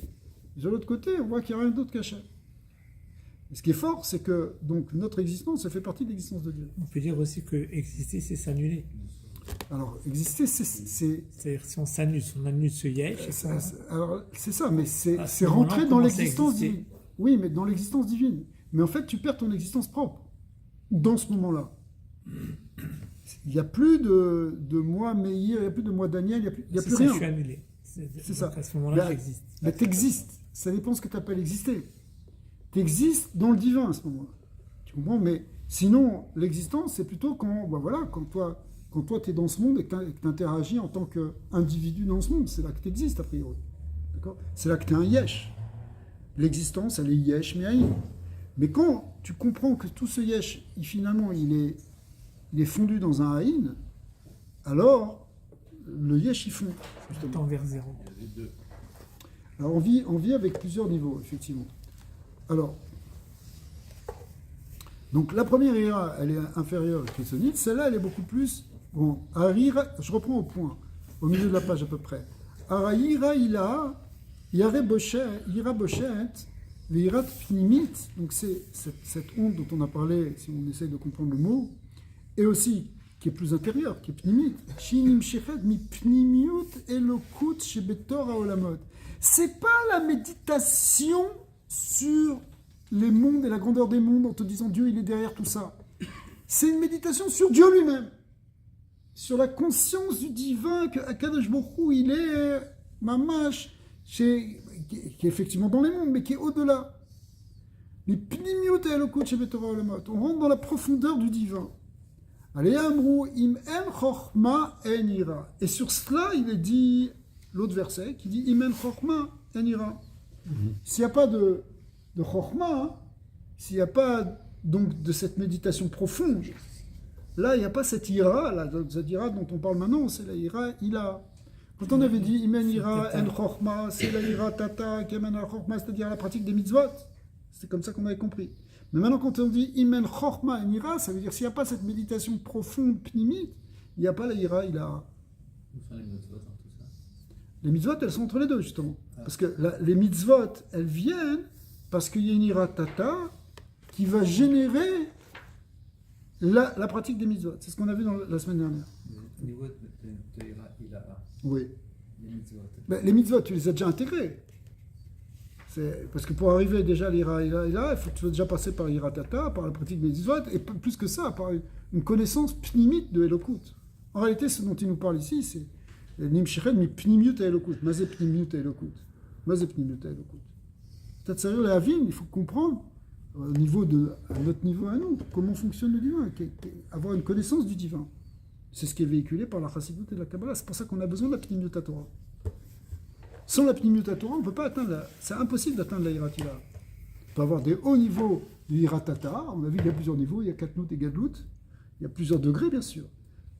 Sur l'autre côté, on voit qu'il n'y a rien d'autre qu'Hachem. Et ce qui est fort, c'est que donc, notre existence, ça fait partie de l'existence de Dieu. On peut dire aussi que exister, c'est s'annuler. Alors, exister, c'est... C'est-à-dire, si on s'annule, si on annule ce yesh, alors, c'est ça, mais c'est ce moment-là, rentrer on dans commence à l'existence exister. divine. Oui, mais dans l'existence divine. Mais en fait, tu perds ton existence propre. Dans ce moment-là. Il n'y a plus de moi, Meir, il n'y a plus de moi, Daniel, il n'y a plus ça, rien. je suis annulé. C'est ça. À ce moment-là, Là, j'existe. Mais t'existes. Ça dépend de ce que tu appelles exister. T'existes dans le divin à ce moment-là. Tu comprends? Mais sinon, l'existence, c'est plutôt quand, bah voilà, quand toi, tu es dans ce monde et que tu interagis en tant qu'individu dans ce monde. C'est là que tu existes, a priori. D'accord? C'est là que tu es un yesh. L'existence, elle est yesh, miaïn. Mais quand tu comprends que tout ce yesh, finalement, il est fondu dans un haïn, alors le yesh, il fond. Justement. Temps vers zéro. Il y a les deux. Alors on vit avec plusieurs niveaux, effectivement. Alors, donc la première ira, elle est inférieure à Chrisonite, celle-là, elle est beaucoup plus... Bon, Arira, je reprends au point, au milieu de la page à peu près. Araïra, ira boshet, virat pnimit, donc c'est cette honte dont on a parlé, si on essaye de comprendre le mot, et aussi qui est plus intérieure, qui est pnimit. Shinim shechet mi pnimiut elokut shebetor haolamot. C'est pas la méditation sur les mondes et la grandeur des mondes en te disant Dieu il est derrière tout ça. C'est une méditation sur Dieu lui-même, sur la conscience du divin que Akadosh Baruch Hu il est mamash, qui est effectivement dans les mondes mais qui est au-delà. Les pnimiut elokut shebetor haolamot. On rentre dans la profondeur du divin. Allez, Amrou, im en chorma en ira. Et sur cela, il est dit l'autre verset qui dit im en chorma en ira. S'il n'y a pas de chorma, hein, s'il n'y a pas donc de cette méditation profonde, là, il n'y a pas cette ira, là, cette ira dont on parle maintenant, c'est la ira ila. Quand on avait dit im en ira en chorma, c'est la ira tata, kemen al chorma, c'est-à-dire la pratique des mitzvot. C'est comme ça qu'on avait compris. Mais maintenant, quand on dit Imen Chorma en Ira, ça veut dire s'il n'y a pas cette méditation profonde, pnimite, il n'y a pas la Ira, il a. Où sont les mitzvot dans tout ça? Les mitzvot, elles sont entre les deux, justement. Parce que les mitzvot, elles viennent parce qu'il y a une Ira Tata qui va générer la pratique des mitzvot. C'est ce qu'on a vu dans la semaine dernière. Au niveau de Ira, il a Oui. les mitzvot. Ben, les mitzvot, tu les as déjà intégrés. Parce que pour arriver déjà à l'Ira, il faut que tu vas déjà passer par l'Ira Tata, par la pratique des mitzvot, et plus que ça, par une connaissance pnimite de Elokut. En réalité, ce dont il nous parle ici, c'est Nimshechet mi pnimiut à Elokut. Mazé pnimiut à Elokut. Mazé pnimiut à Elokut. C'est-à-dire, sérieux, la vie, il faut comprendre, à notre niveau à nous, comment fonctionne le divin, avoir une connaissance du divin. C'est ce qui est véhiculé par la Chassidut et la Kabbalah. C'est pour ça qu'on a besoin de la pnimiut à Torah. Sans la Pnimiut Torah, on ne peut pas atteindre c'est impossible d'atteindre la Hiratila. On peut avoir des hauts niveaux de Hiratata. On a vu qu'il y a plusieurs niveaux, il y a Katnout et Gadlout. Il y a plusieurs degrés, bien sûr.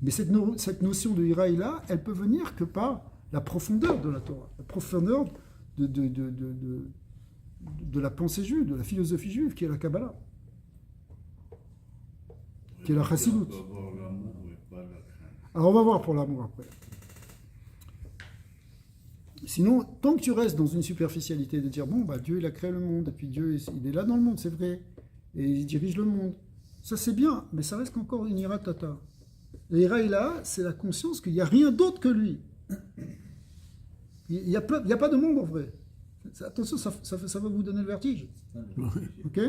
Mais cette notion de Hiraïla, elle peut venir que par la profondeur de la Torah, la profondeur de la pensée juive, de la philosophie juive, qui est la Kabbalah, qui est la Chassidut. On peut avoir l'amour et pas la crainte. Alors on va voir pour l'amour après. Sinon, tant que tu restes dans une superficialité de dire, bon, bah, Dieu, il a créé le monde, et puis Dieu, il est là dans le monde, c'est vrai, et il dirige le monde. Ça, c'est bien, mais ça reste encore une ira tata. L'ira, c'est la conscience qu'il n'y a rien d'autre que lui. Il n'y a pas de monde en vrai. Attention, ça va vous donner le vertige. Ok?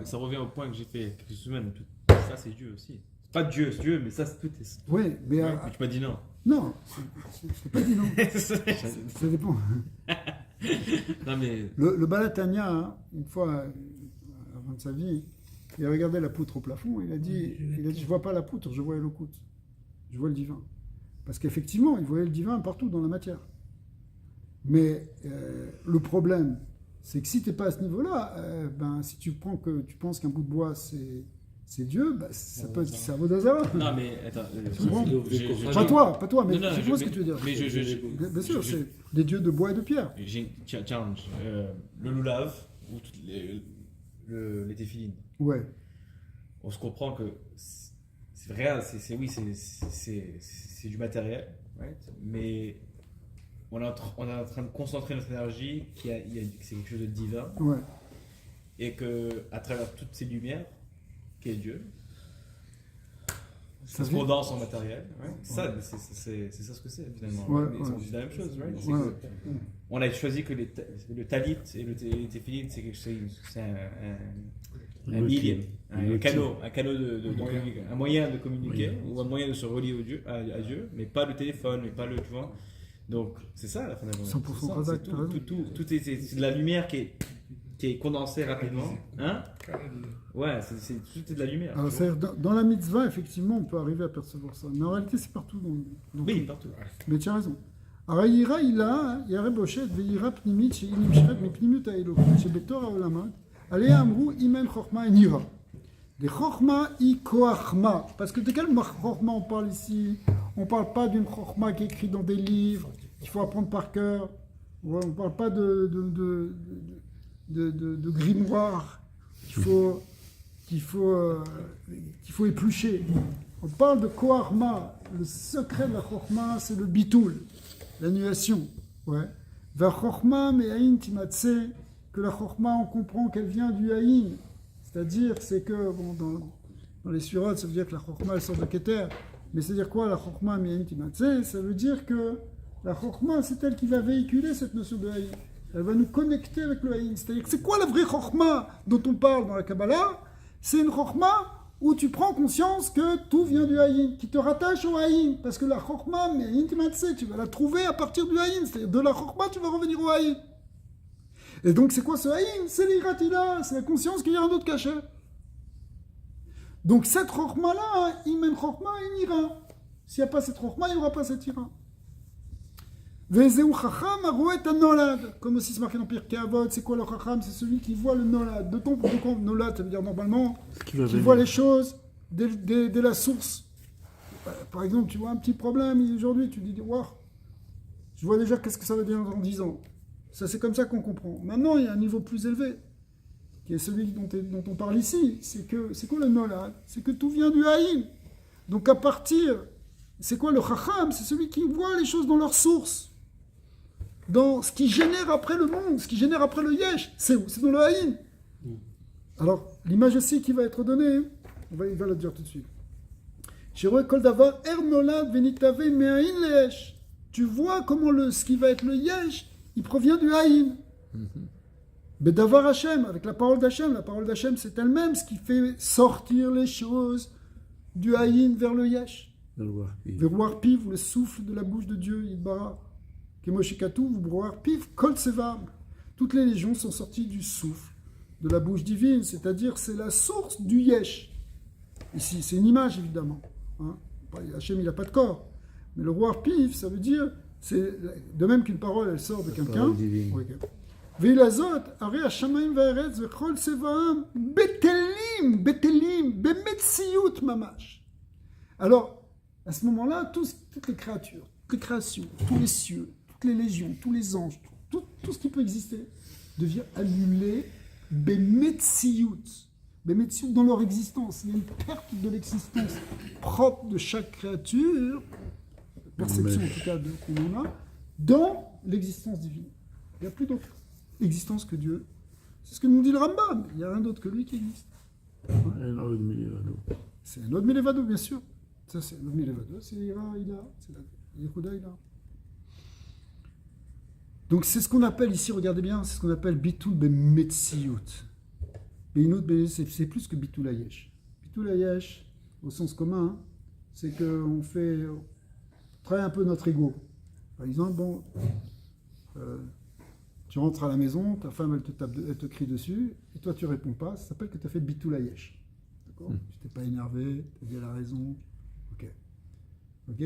Ça revient au point que j'ai fait quelques semaines. Ça, c'est Dieu aussi. C'est pas Dieu, c'est Dieu, mais ça, c'est tout. Oui, mais tu m'as dit non. non, c'est pas dit non. Ça dépend. Non, mais. Le Balatania, hein, une fois, avant de sa vie, il a regardé la poutre au plafond, il a dit, je vois pas la poutre, je vois Elokut. Je vois le divin. Parce qu'effectivement, il voyait le divin partout dans la matière. Mais le problème, c'est que si tu n'es pas à ce niveau-là, si tu penses qu'un bout de bois, c'est Dieu, ça vaut d'Azara. Non, mais attends. Pas toi, mais je vois ce que tu veux dire. Mais bien sûr, c'est des dieux de bois et de pierre. J'ai un challenge. Le loulav ou les téphilines. Ouais. On se comprend que c'est vrai, c'est du matériel, right? Mais on est en train de concentrer notre énergie, que c'est quelque chose de divin, Ouais. et que à travers toutes ces lumières, qui est Dieu, Ça se vient- condense en matériel. Ouais. Ça, c'est ça ce que c'est finalement. Ouais, Mais ouais. c'est la même chose, right? C'est Ouais. que on a choisi que le talit et le téphilin, c'est un medium, un canal un moyen de communiquer ou un moyen de se relier à Dieu, mais pas le téléphone, mais pas le, tu vois. Donc c'est ça la fin de la journée. 100% C'est ça, Razak, c'est t'as raison. tout c'est de la lumière qui est condensée rapidement, hein? Ouais, tout est de la lumière. Alors, tu vois. c'est-à-dire, dans la mitzvah, effectivement, on peut arriver à percevoir ça. Mais en réalité, c'est partout. Oui, partout. Mais tu as raison. Alors, Yira, il a Reboshet, Veira Pnimit, chez Ilim Shret, mais Pnimut Aelokut, chez Betor Aolamat, Allez Amrou, Imen Chorma et Nira. Les Chorma i Koachma. Parce que de quel Chorma on parle ici? On ne parle pas d'une Chorma qui est écrite dans des livres, qu'il faut apprendre par cœur. Ouais, on ne parle pas de grimoire qu'il faut éplucher. On parle de Koachma. Le secret de la Chorma, c'est le bitoul, l'annulation. Ouais. Va Chorma me Aïn Timatse, que la Chorma, on comprend qu'elle vient du Aïn. C'est-à-dire, c'est que, bon, dans les surotes, ça veut dire que la Chorma, elle sort de Keter. Mais c'est-à-dire quoi, la Chorma me Aïn Timatse? Ça veut dire que la Chorma, c'est elle qui va véhiculer cette notion de Aïn. Elle va nous connecter avec le Aïn. C'est-à-dire que c'est quoi la vraie Chorma dont on parle dans la Kabbalah? C'est une Chorma où tu prends conscience que tout vient du Haïn, qui te rattache au Haïn, parce que la Chorma, mais Haïn Timatse, tu vas la trouver à partir du Haïn, c'est-à-dire de la Chorma, tu vas revenir au Haïn. Et donc, c'est quoi ce Haïn? C'est l'Iratila, c'est la conscience qu'il y a un autre cachet. Donc, cette Chorma-là, Imen Chorma et Nira. S'il n'y a pas cette Chorma, il n'y aura pas cette Ira. Vezeu Chacham Arouet Nolad, comme aussi c'est marqué dans Pirkei Avot, c'est quoi le Chacham? C'est celui qui voit le Nolad. De ton Nolad, ça veut dire normalement qui voit les choses dès la source. Par exemple, tu vois un petit problème aujourd'hui, tu dis, waouh, je vois déjà qu'est-ce que ça veut dire dans 10 ans. Ça, c'est comme ça qu'on comprend. Maintenant, il y a un niveau plus élevé, qui est celui dont on parle ici. C'est quoi le Nolad? C'est que tout vient du Haïn. Donc à partir, c'est quoi le Chacham? C'est celui qui voit les choses dans leur source. Dans ce qui génère après le monde, ce qui génère après le Yesh, c'est où? C'est dans le Haïn. Alors, l'image aussi qui va être donnée, il va la dire tout de suite. Shiroé Kol Davar Er Nolad Venitave Me'aïn Le'esh. Tu vois comment ce qui va être le Yesh, il provient du Haïn. Bedavar Hashem, avec la parole d'Hashem, c'est elle-même ce qui fait sortir les choses du Haïn vers le Yesh. Verouar Piv, le souffle de la bouche de Dieu, Yidbara. Kemoshikatu, Verouar Piv, Kol Sevam. Toutes les légions sont sorties du souffle de la bouche divine, c'est-à-dire c'est la source du Yesh. Ici, c'est une image évidemment. Hein. Hachem, il n'a pas de corps. Mais le roi Pif, ça veut dire, c'est de même qu'une parole, elle sort de quelqu'un. Veilazot, Are Hashamayim Vaeretz, Vechol Sevaam, Betelim, Bemetziut Mamash. Alors, à ce moment-là, toutes les créatures, toutes les créations, tous les cieux, toutes les légions, tous les anges, tout ce qui peut exister, devient annulé, Bemetziut. Dans leur existence, il y a une perte de l'existence propre de chaque créature, perception en tout cas qu'on en a, dans l'existence divine. Il n'y a plus d'autre existence que Dieu. C'est ce que nous dit le Rambam. Il n'y a rien d'autre que lui qui existe. C'est un autre Milevado, bien sûr. Ça, c'est l'autre Milevado, c'est Ira, Ila, c'est la Yehuda, Ila. Donc c'est ce qu'on appelle ici, regardez bien, c'est ce qu'on appelle Bitul Bemetziyut. C'est plus que Bitul Hayesh. Bitul Hayesh, au sens commun, c'est qu'on travaille un peu notre ego. Par exemple, bon, tu rentres à la maison, ta femme elle te crie dessus, et toi tu réponds pas, ça s'appelle que tu as fait Bitul Hayesh. D'accord ? Tu t'es pas énervé, tu as dit elle a raison. Ok,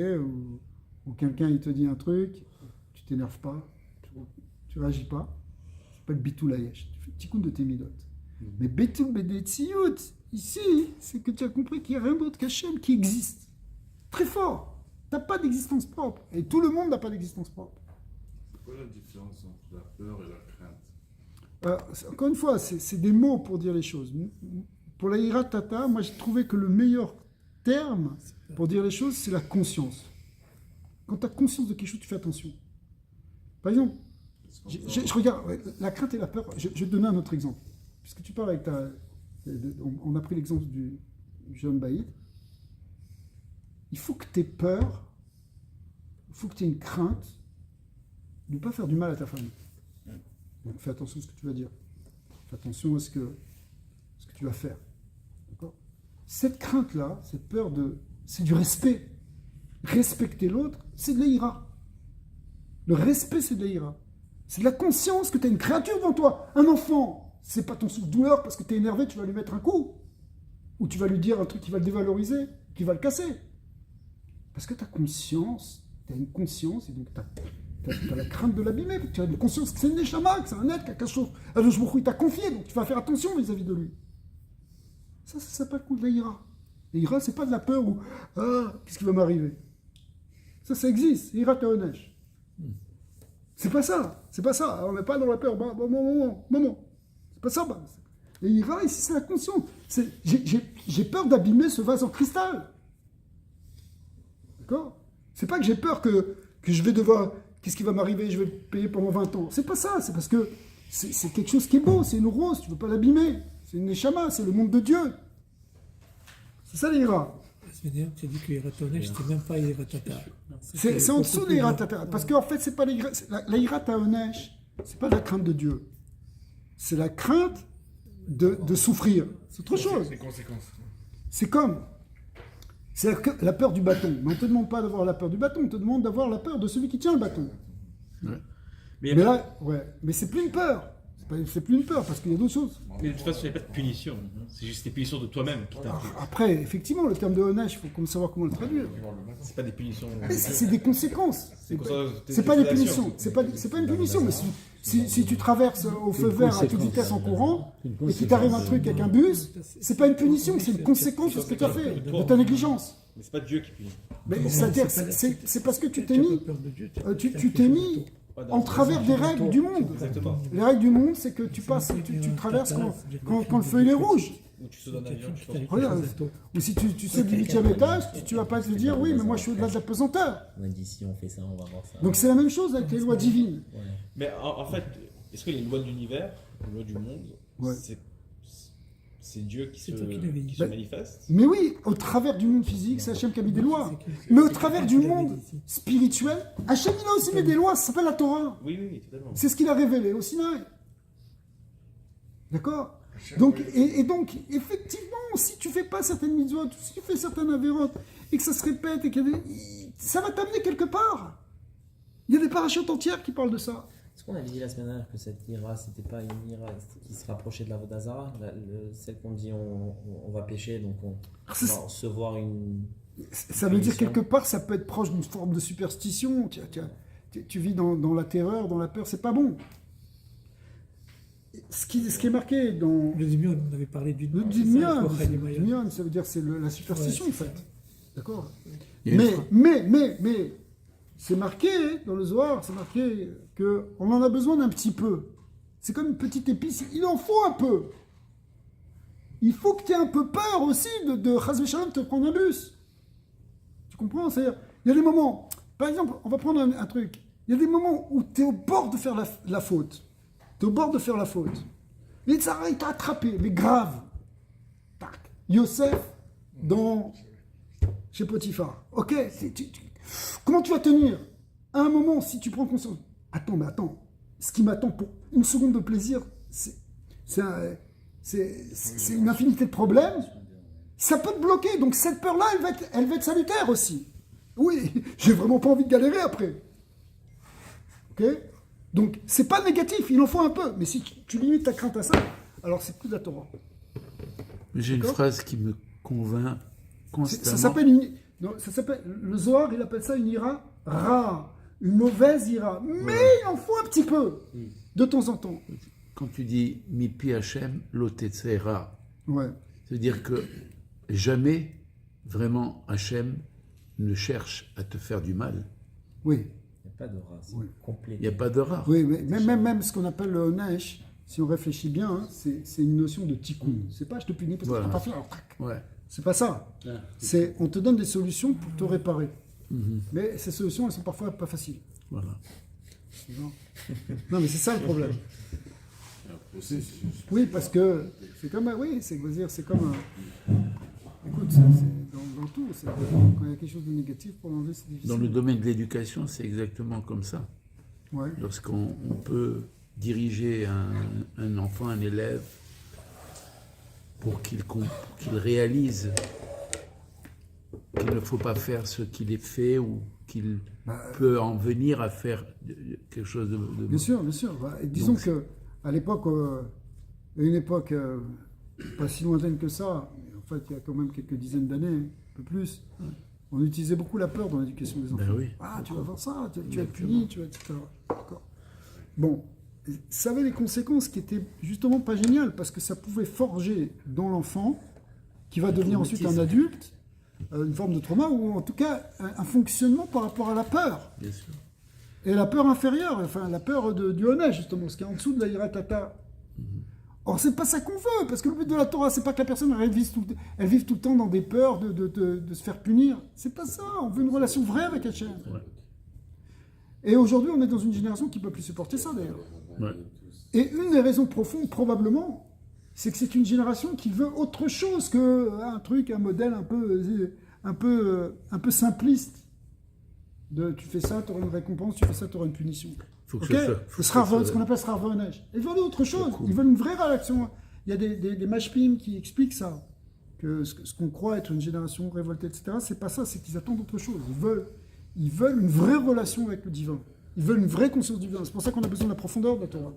ou quelqu'un il te dit un truc, tu t'énerves pas, tu réagis pas, ça s'appelle Bitul Hayesh. Tu fais petit coup de tes midotes. Mais Bitul Bemetziyut, ici, c'est que tu as compris qu'il n'y a rien d'autre qu'Hachem qui existe. Très fort. Tu n'as pas d'existence propre. Et tout le monde n'a pas d'existence propre. Quelle est la différence entre la peur et la crainte? Encore une fois, c'est des mots pour dire les choses. Pour la Hirat Tata, moi j'ai trouvé que le meilleur terme pour dire les choses, c'est la conscience. Quand tu as conscience de quelque chose, tu fais attention. Par exemple, je regarde, la crainte et la peur, je vais te donner un autre exemple. Puisque tu parles avec on a pris l'exemple du jeune Baïd. Il faut que tu aies peur, il faut que tu aies une crainte de ne pas faire du mal à ta famille. Donc fais attention à ce que tu vas dire. Fais attention à ce que tu vas faire. D'accord ? Cette crainte-là, cette peur c'est du respect. Respecter l'autre, c'est de l'ira. Le respect, c'est de l'ira. C'est de la conscience que tu as une créature devant toi. Un enfant, c'est pas ton souffle-douleur parce que tu es énervé, tu vas lui mettre un coup. Ou tu vas lui dire un truc qui va le dévaloriser, qui va le casser. Parce que tu as conscience, tu as une conscience, et donc tu as la crainte de l'abîmer. Tu as une conscience que c'est une neshama, que c'est un être, quelque chose. Il t'a confié, donc tu vas faire attention vis-à-vis de lui. Ça s'appelle de l'ira. L'ira, c'est pas de la peur ou qu'est-ce qui va m'arriver. Ça existe. Ira ta'onesh. C'est pas ça. C'est pas ça. On n'est pas dans la peur. Moment. C'est pas ça. Et ira, ici, c'est la conscience. J'ai peur d'abîmer ce vase en cristal. D'accord ? C'est pas que j'ai peur que je vais devoir. Qu'est-ce qui va m'arriver ? Je vais payer pendant 20 ans. C'est pas ça. C'est parce que c'est quelque chose qui est beau. C'est une rose. Tu veux pas l'abîmer. C'est une neshama. C'est le monde de Dieu. C'est ça l'ira. Tu as dit que l'ira ta'onesh, c'était même pas l'ira tata. C'est en dessous de l'ira tata. Parce qu'en fait, c'est pas la ira ta'onesh, c'est pas la crainte de Dieu. C'est la crainte de souffrir. C'est autre chose. Les conséquences. C'est comme. C'est la peur du bâton. Mais on ne te demande pas d'avoir la peur du bâton, on te demande d'avoir la peur de celui qui tient le bâton. Ouais. Mais là, mais c'est plus une peur. C'est plus une peur, parce qu'il y a d'autres choses. Mais de toute façon, il n'y a pas de punition. C'est juste des punitions de toi-même qui t'impliquent. Après, effectivement, le terme de Onesh, il faut savoir comment le traduire. C'est pas des punitions. C'est des conséquences. C'est C'est pas des punitions. C'est pas une punition. Mais si tu traverses au feu vert à toute vitesse en courant, et qu'il t'arrive un truc avec un bus, c'est pas une punition, c'est une conséquence de ce que tu as fait, de ta négligence. Mais c'est pas Dieu qui punit. Mais c'est-à-dire, c'est parce que tu t'es mis en travers des règles du monde. Exactement. Les règles du monde, c'est que tu traverses quand le feu il est rouge. Ou tu sautes d'un avion, je pense. Regarde. Ou si tu sautes du 8e étage, tu vas pas te dire oui, mais moi je suis au-delà de la pesanteur. On a dit si on fait ça, on va voir ça. Donc c'est la même chose avec les lois divines. Ouais. Mais en fait, est-ce que les lois de l'univers, les lois du monde, Ouais. c'est Dieu qui C'est toi qui l'avais dit. se manifeste? Mais oui, au travers du monde physique, c'est Hachem qui a mis des lois. Mais au travers du monde spirituel, Hachem il a aussi mis des lois, ça s'appelle la Torah. Oui, totalement. C'est ce qu'il a révélé au Sinaï. D'accord ? Donc, et donc, effectivement, si tu fais pas certaines mitzvot, si tu fais certaines avérotes, et que ça se répète, ça va t'amener quelque part. Il y a des parachutes entières qui parlent de ça. Est-ce qu'on avait dit la semaine dernière que cette ira, c'était pas une ira qui se rapprochait de la Vodazara, celle qu'on dit on va pêcher, donc on va recevoir une. Ça veut dire quelque part, ça peut être proche d'une forme de superstition. Tu vis dans la terreur, dans la peur, c'est pas bon. Ce qui est marqué dans Le Dimion, on avait parlé du le Dimion, ça veut dire c'est la superstition en fait. D'accord ? Mais c'est marqué dans le Zohar, c'est marqué qu'on en a besoin d'un petit peu. C'est comme une petite épice, il en faut un peu. Il faut que tu aies un peu peur aussi de Chas v'Shalom te prendre un bus. Tu comprends ? C'est-à-dire, il y a des moments, par exemple, on va prendre un truc. Il y a des moments où tu es au bord de faire la faute. Tu es au bord de faire la faute. Et ça il t'a attrapé, mais grave. Tac. Yosef, chez Potiphar. Ok, comment tu vas tenir? À un moment, si tu prends conscience, attends, ce qui m'attend pour une seconde de plaisir, c'est une infinité de problèmes. Ça peut te bloquer, donc cette peur-là, elle va être salutaire aussi. Oui, j'ai vraiment pas envie de galérer après. Ok? Donc, c'est pas négatif, il en faut un peu, mais si tu limites ta crainte à ça, alors c'est plus de la Torah. J'ai une phrase qui me convainc constamment. Ça s'appelle, le Zohar, il appelle ça une ira rare, une mauvaise ira. Mais il en faut un petit peu, de temps en temps. Quand tu dis Mipi Hachem, Lotetzera, Ouais. c'est-à-dire que jamais, vraiment, Hachem ne cherche à te faire du mal. Oui. Il n'y a pas de race, Oui. complet. Il n'y a pas de rare. Oui, mais même ce qu'on appelle le Nesh, si on réfléchit bien, hein, c'est une notion de tikkun. C'est pas je te punis parce que tu n'as pas fait, alors tac. Ouais. C'est pas ça. C'est on te donne des solutions pour te réparer. Mais ces solutions, elles sont parfois pas faciles. Voilà. Non, mais c'est ça le problème. Oui, parce que c'est comme, c'est comme, écoute, c'est dans tout. Quand il y a quelque chose de négatif, pour l'enlever, c'est difficile. Dans le domaine de l'éducation, c'est exactement comme ça. Ouais. Lorsqu'on peut diriger un enfant, un élève, pour qu'il réalise qu'il ne faut pas faire ce qu'il est fait ou qu'il peut en venir à faire quelque chose de Bien sûr, bien sûr. Et disons qu'à l'époque, à une époque pas si lointaine que ça, mais en fait il y a quand même quelques dizaines d'années, un peu plus, on utilisait beaucoup la peur dans l'éducation des enfants. Ben oui. Ah, tu vas voir ça, tu vas être puni, tu vas, etc. D'accord. Bon, ça avait des conséquences qui étaient justement pas géniales, parce que ça pouvait forger dans l'enfant, qui va devenir ensuite un adulte, une forme de trauma, ou en tout cas un fonctionnement par rapport à la peur. Bien sûr. Et la peur inférieure, enfin la peur du honnête, justement, ce qui est en dessous de la hiratata. Or, c'est pas ça qu'on veut, parce que le but de la Torah, c'est pas que la personne elle vive tout le temps dans des peurs de se faire punir. C'est pas ça, on veut une relation vraie avec Hachem. Ouais. Et aujourd'hui, on est dans une génération qui ne peut plus supporter ça, d'ailleurs. Ouais. Et une des raisons profondes, probablement, c'est que c'est une génération qui veut autre chose qu'un truc, un modèle un peu simpliste. Tu fais ça, tu auras une récompense, tu fais ça, tu auras une punition. Faut que Ce qu'on appelle Sravanèche. Ils veulent autre chose, ils veulent une vraie réaction. Il y a des mashpim qui expliquent ça, que ce qu'on croit être une génération révoltée, etc., c'est pas ça, c'est qu'ils attendent autre chose. Ils veulent une vraie relation avec le divin. Ils veulent une vraie conscience du divin. C'est pour ça qu'on a besoin de la profondeur de la Torah.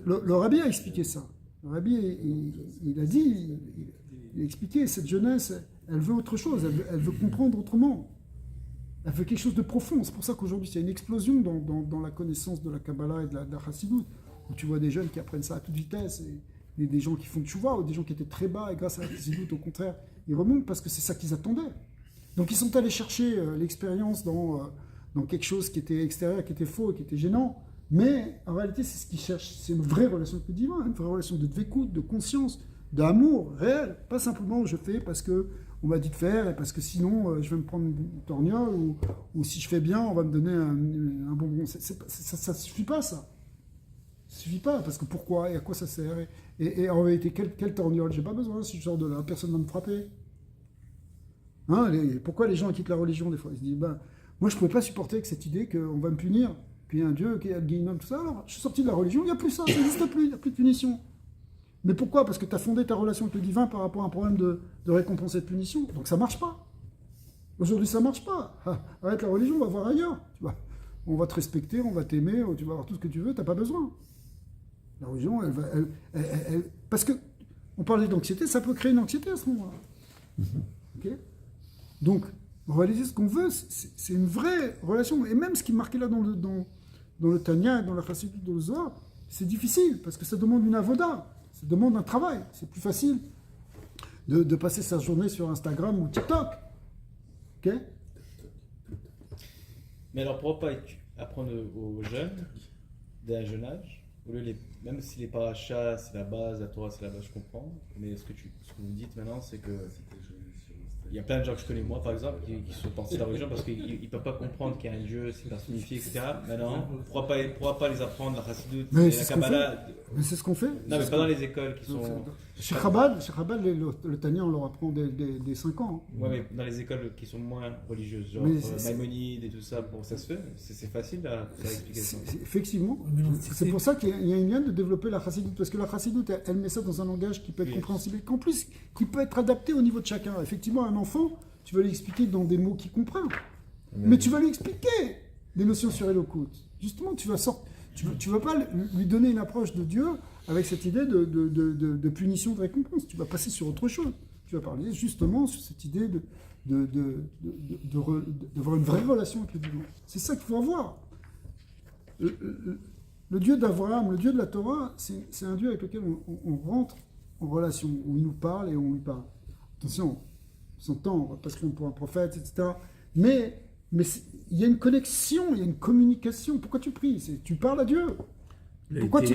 Le Rabbi a expliqué ça. Le Rabbi, il a dit, il a expliqué, cette jeunesse, elle veut autre chose, elle veut comprendre autrement. Elle veut quelque chose de profond. C'est pour ça qu'aujourd'hui, il y a une explosion dans la connaissance de la Kabbalah et de la Chassidut, où tu vois des jeunes qui apprennent ça à toute vitesse, et des gens qui font tchouva, ou des gens qui étaient très bas, et grâce à la Chassidut, au contraire, ils remontent parce que c'est ça qu'ils attendaient. Donc ils sont allés chercher l'expérience dans quelque chose qui était extérieur, qui était faux, qui était gênant, mais en réalité, c'est ce qu'ils cherchent. C'est une vraie relation avec le divin, une vraie relation de d'écoute, de conscience, d'amour réel, pas simplement je fais parce que on m'a dit de faire et parce que sinon je vais me prendre une torgnole ou si je fais bien on va me donner un bonbon. Ça suffit pas ça. Ça suffit pas parce que pourquoi et à quoi ça sert et en réalité quelle torgnole? J'ai pas besoin si je sors de là, personne va me frapper. Hein, pourquoi les gens quittent la religion des fois? Ils se disent moi je pouvais pas supporter avec cette idée qu'on va me punir, puis il y a un Dieu qui a le guéhinom, tout ça, alors je suis sorti de la religion, il n'y a plus ça n'existe plus, il n'y a plus de punition. Mais pourquoi? Parce que tu as fondé ta relation avec le divin par rapport à un problème de récompense et de punition. Donc ça marche pas. Aujourd'hui, ça marche pas. Arrête la religion, on va voir ailleurs. Tu vois, on va te respecter, on va t'aimer, tu vas avoir tout ce que tu veux, tu n'as pas besoin. La religion, parce que on parlait d'anxiété, ça peut créer une anxiété à ce moment-là. Okay. Donc, en réalité, ce qu'on veut, c'est une vraie relation. Et même ce qui est marqué là dans le Tanya, dans la Chassidut, dans le Zohar, c'est difficile, parce que ça demande une avoda. Ça demande un travail. C'est plus facile de passer sa journée sur Instagram ou TikTok. Ok? Mais alors pourquoi pas apprendre aux jeunes, dès un jeune âge, même si les parachas, c'est la base, la Torah, c'est la base, je comprends. Mais ce que vous dites maintenant, c'est que il y a plein de gens que je connais, moi par exemple, qui sont partis de la religion parce qu'ils ne peuvent pas comprendre qu'il y a un Dieu, c'est personnifié, etc. Maintenant, on ne pourra pas les apprendre la chassidoute, Mais la Kabbalah. Mais c'est ce qu'on fait. Non, mais pas dans les écoles qui sont. Chez Chabad, le Tania, on leur apprend dès 5 ans. Ouais, mais dans les écoles qui sont moins religieuses, genre Maïmonide et tout ça, bon, ça se fait, c'est facile à faire expliquer ça. Effectivement. C'est pour ça qu'il y a une lien de développer la chassidoute, parce que la chassidoute, elle met ça dans un langage qui peut être compréhensible, et qu'en plus, qui peut être adapté au niveau de chacun. Effectivement, un enfant, tu vas lui expliquer dans des mots qu'il comprend. Mais tu vas lui expliquer des notions sur Elokut. Justement, tu vas pas lui donner une approche de Dieu avec cette idée de punition, de récompense. Tu vas passer sur autre chose. Tu vas parler justement sur cette idée d'avoir une vraie relation avec le divin. C'est ça qu'il faut avoir. Le Dieu d'Abraham, le Dieu de la Torah, c'est un Dieu avec lequel on rentre en relation, où il nous parle et on lui parle. Attention, on s'entend, on va pas se prendre pour un prophète, etc. Mais il y a une connexion, il y a une communication. Pourquoi tu pries? Tu parles à Dieu. Pourquoi tu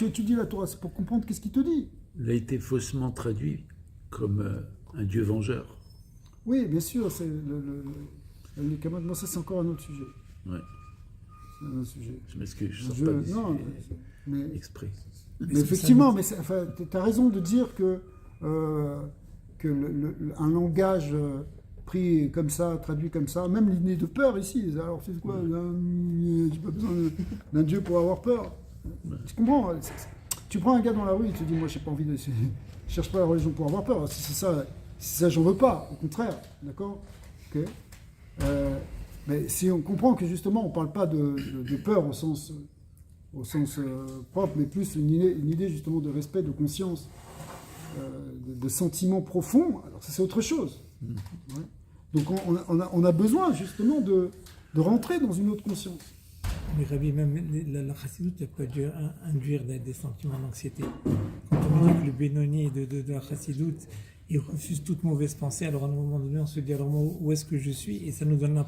étudies la Torah? C'est pour comprendre qu'est-ce qu'il te dit. Il a été faussement traduit comme un Dieu vengeur. Oui, bien sûr, c'est les camarades. Bon, ça, c'est encore un autre sujet. Ouais. C'est un autre sujet. Je m'excuse, je ne sors pas d'ici mais exprès. Mais effectivement, tu as raison de dire que un langage pris comme ça, traduit comme ça, même l'idée de peur ici, alors c'est quoi? J'ai pas besoin d'un Dieu pour avoir peur. Tu comprends? Tu prends un gars dans la rue, il te dit, moi, j'ai pas envie de... Je cherche pas la religion pour avoir peur. Si c'est ça, j'en veux pas. Au contraire, d'accord? Ok. Mais si on comprend que justement, on parle pas de peur au sens propre, mais plus une idée justement de respect, de conscience, de sentiments profonds, alors ça c'est autre chose. Ouais. Donc on a besoin justement de rentrer dans une autre conscience. Mais Rabbi, même la chassidoute, elle peut induire des sentiments d'anxiété. Quand on dit que le bénoni de la chassidoute, il refuse toute mauvaise pensée, alors à un moment donné, on se dit alors où est-ce que je suis? Et ça nous donne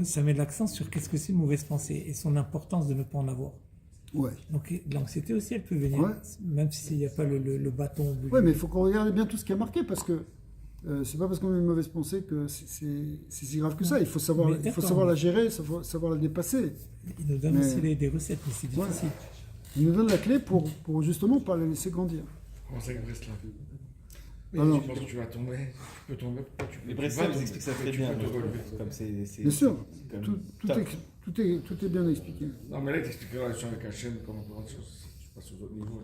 ça met l'accent sur qu'est-ce que c'est une mauvaise pensée et son importance de ne pas en avoir. Ouais. Donc l'anxiété aussi, elle peut venir, même s'il n'y a pas le bâton. Oui, mais il faut qu'on regarde bien tout ce qui est marqué, parce que c'est pas parce qu'on a une mauvaise pensée que c'est si grave que ça. Il faut savoir la gérer, savoir la dépasser. Il nous donne aussi des recettes, mais c'est difficile. Il nous donne la clé pour justement pas la laisser grandir. Comment ça, Bresla? Alors, Tu penses que tu vas tomber, tu peux tomber, pourquoi tu peux Les Bresla vous expliquent ça très bien. Comme bien sûr, tout est bien expliqué. Non, mais là, il t'explique la relation avec Hachem, comment on peut je passe aux autres niveaux.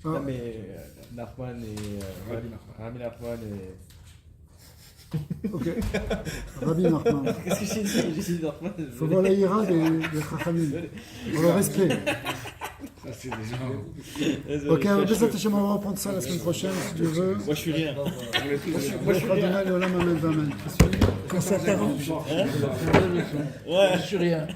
Là. Non, mais Nachman et Rabbi Nachman et. Ok. Rabbi Nachman. Qu'est-ce que j'ai dit? J'ai dit Nachman. Il faut voir la ira des Chachamim. Pour le respect. Ça, c'est déjà. Ok, on va reprendre ça la semaine prochaine, si tu veux. Moi, je suis rien. Moi, je suis rien. Quand ça t'arrange. Je suis rien.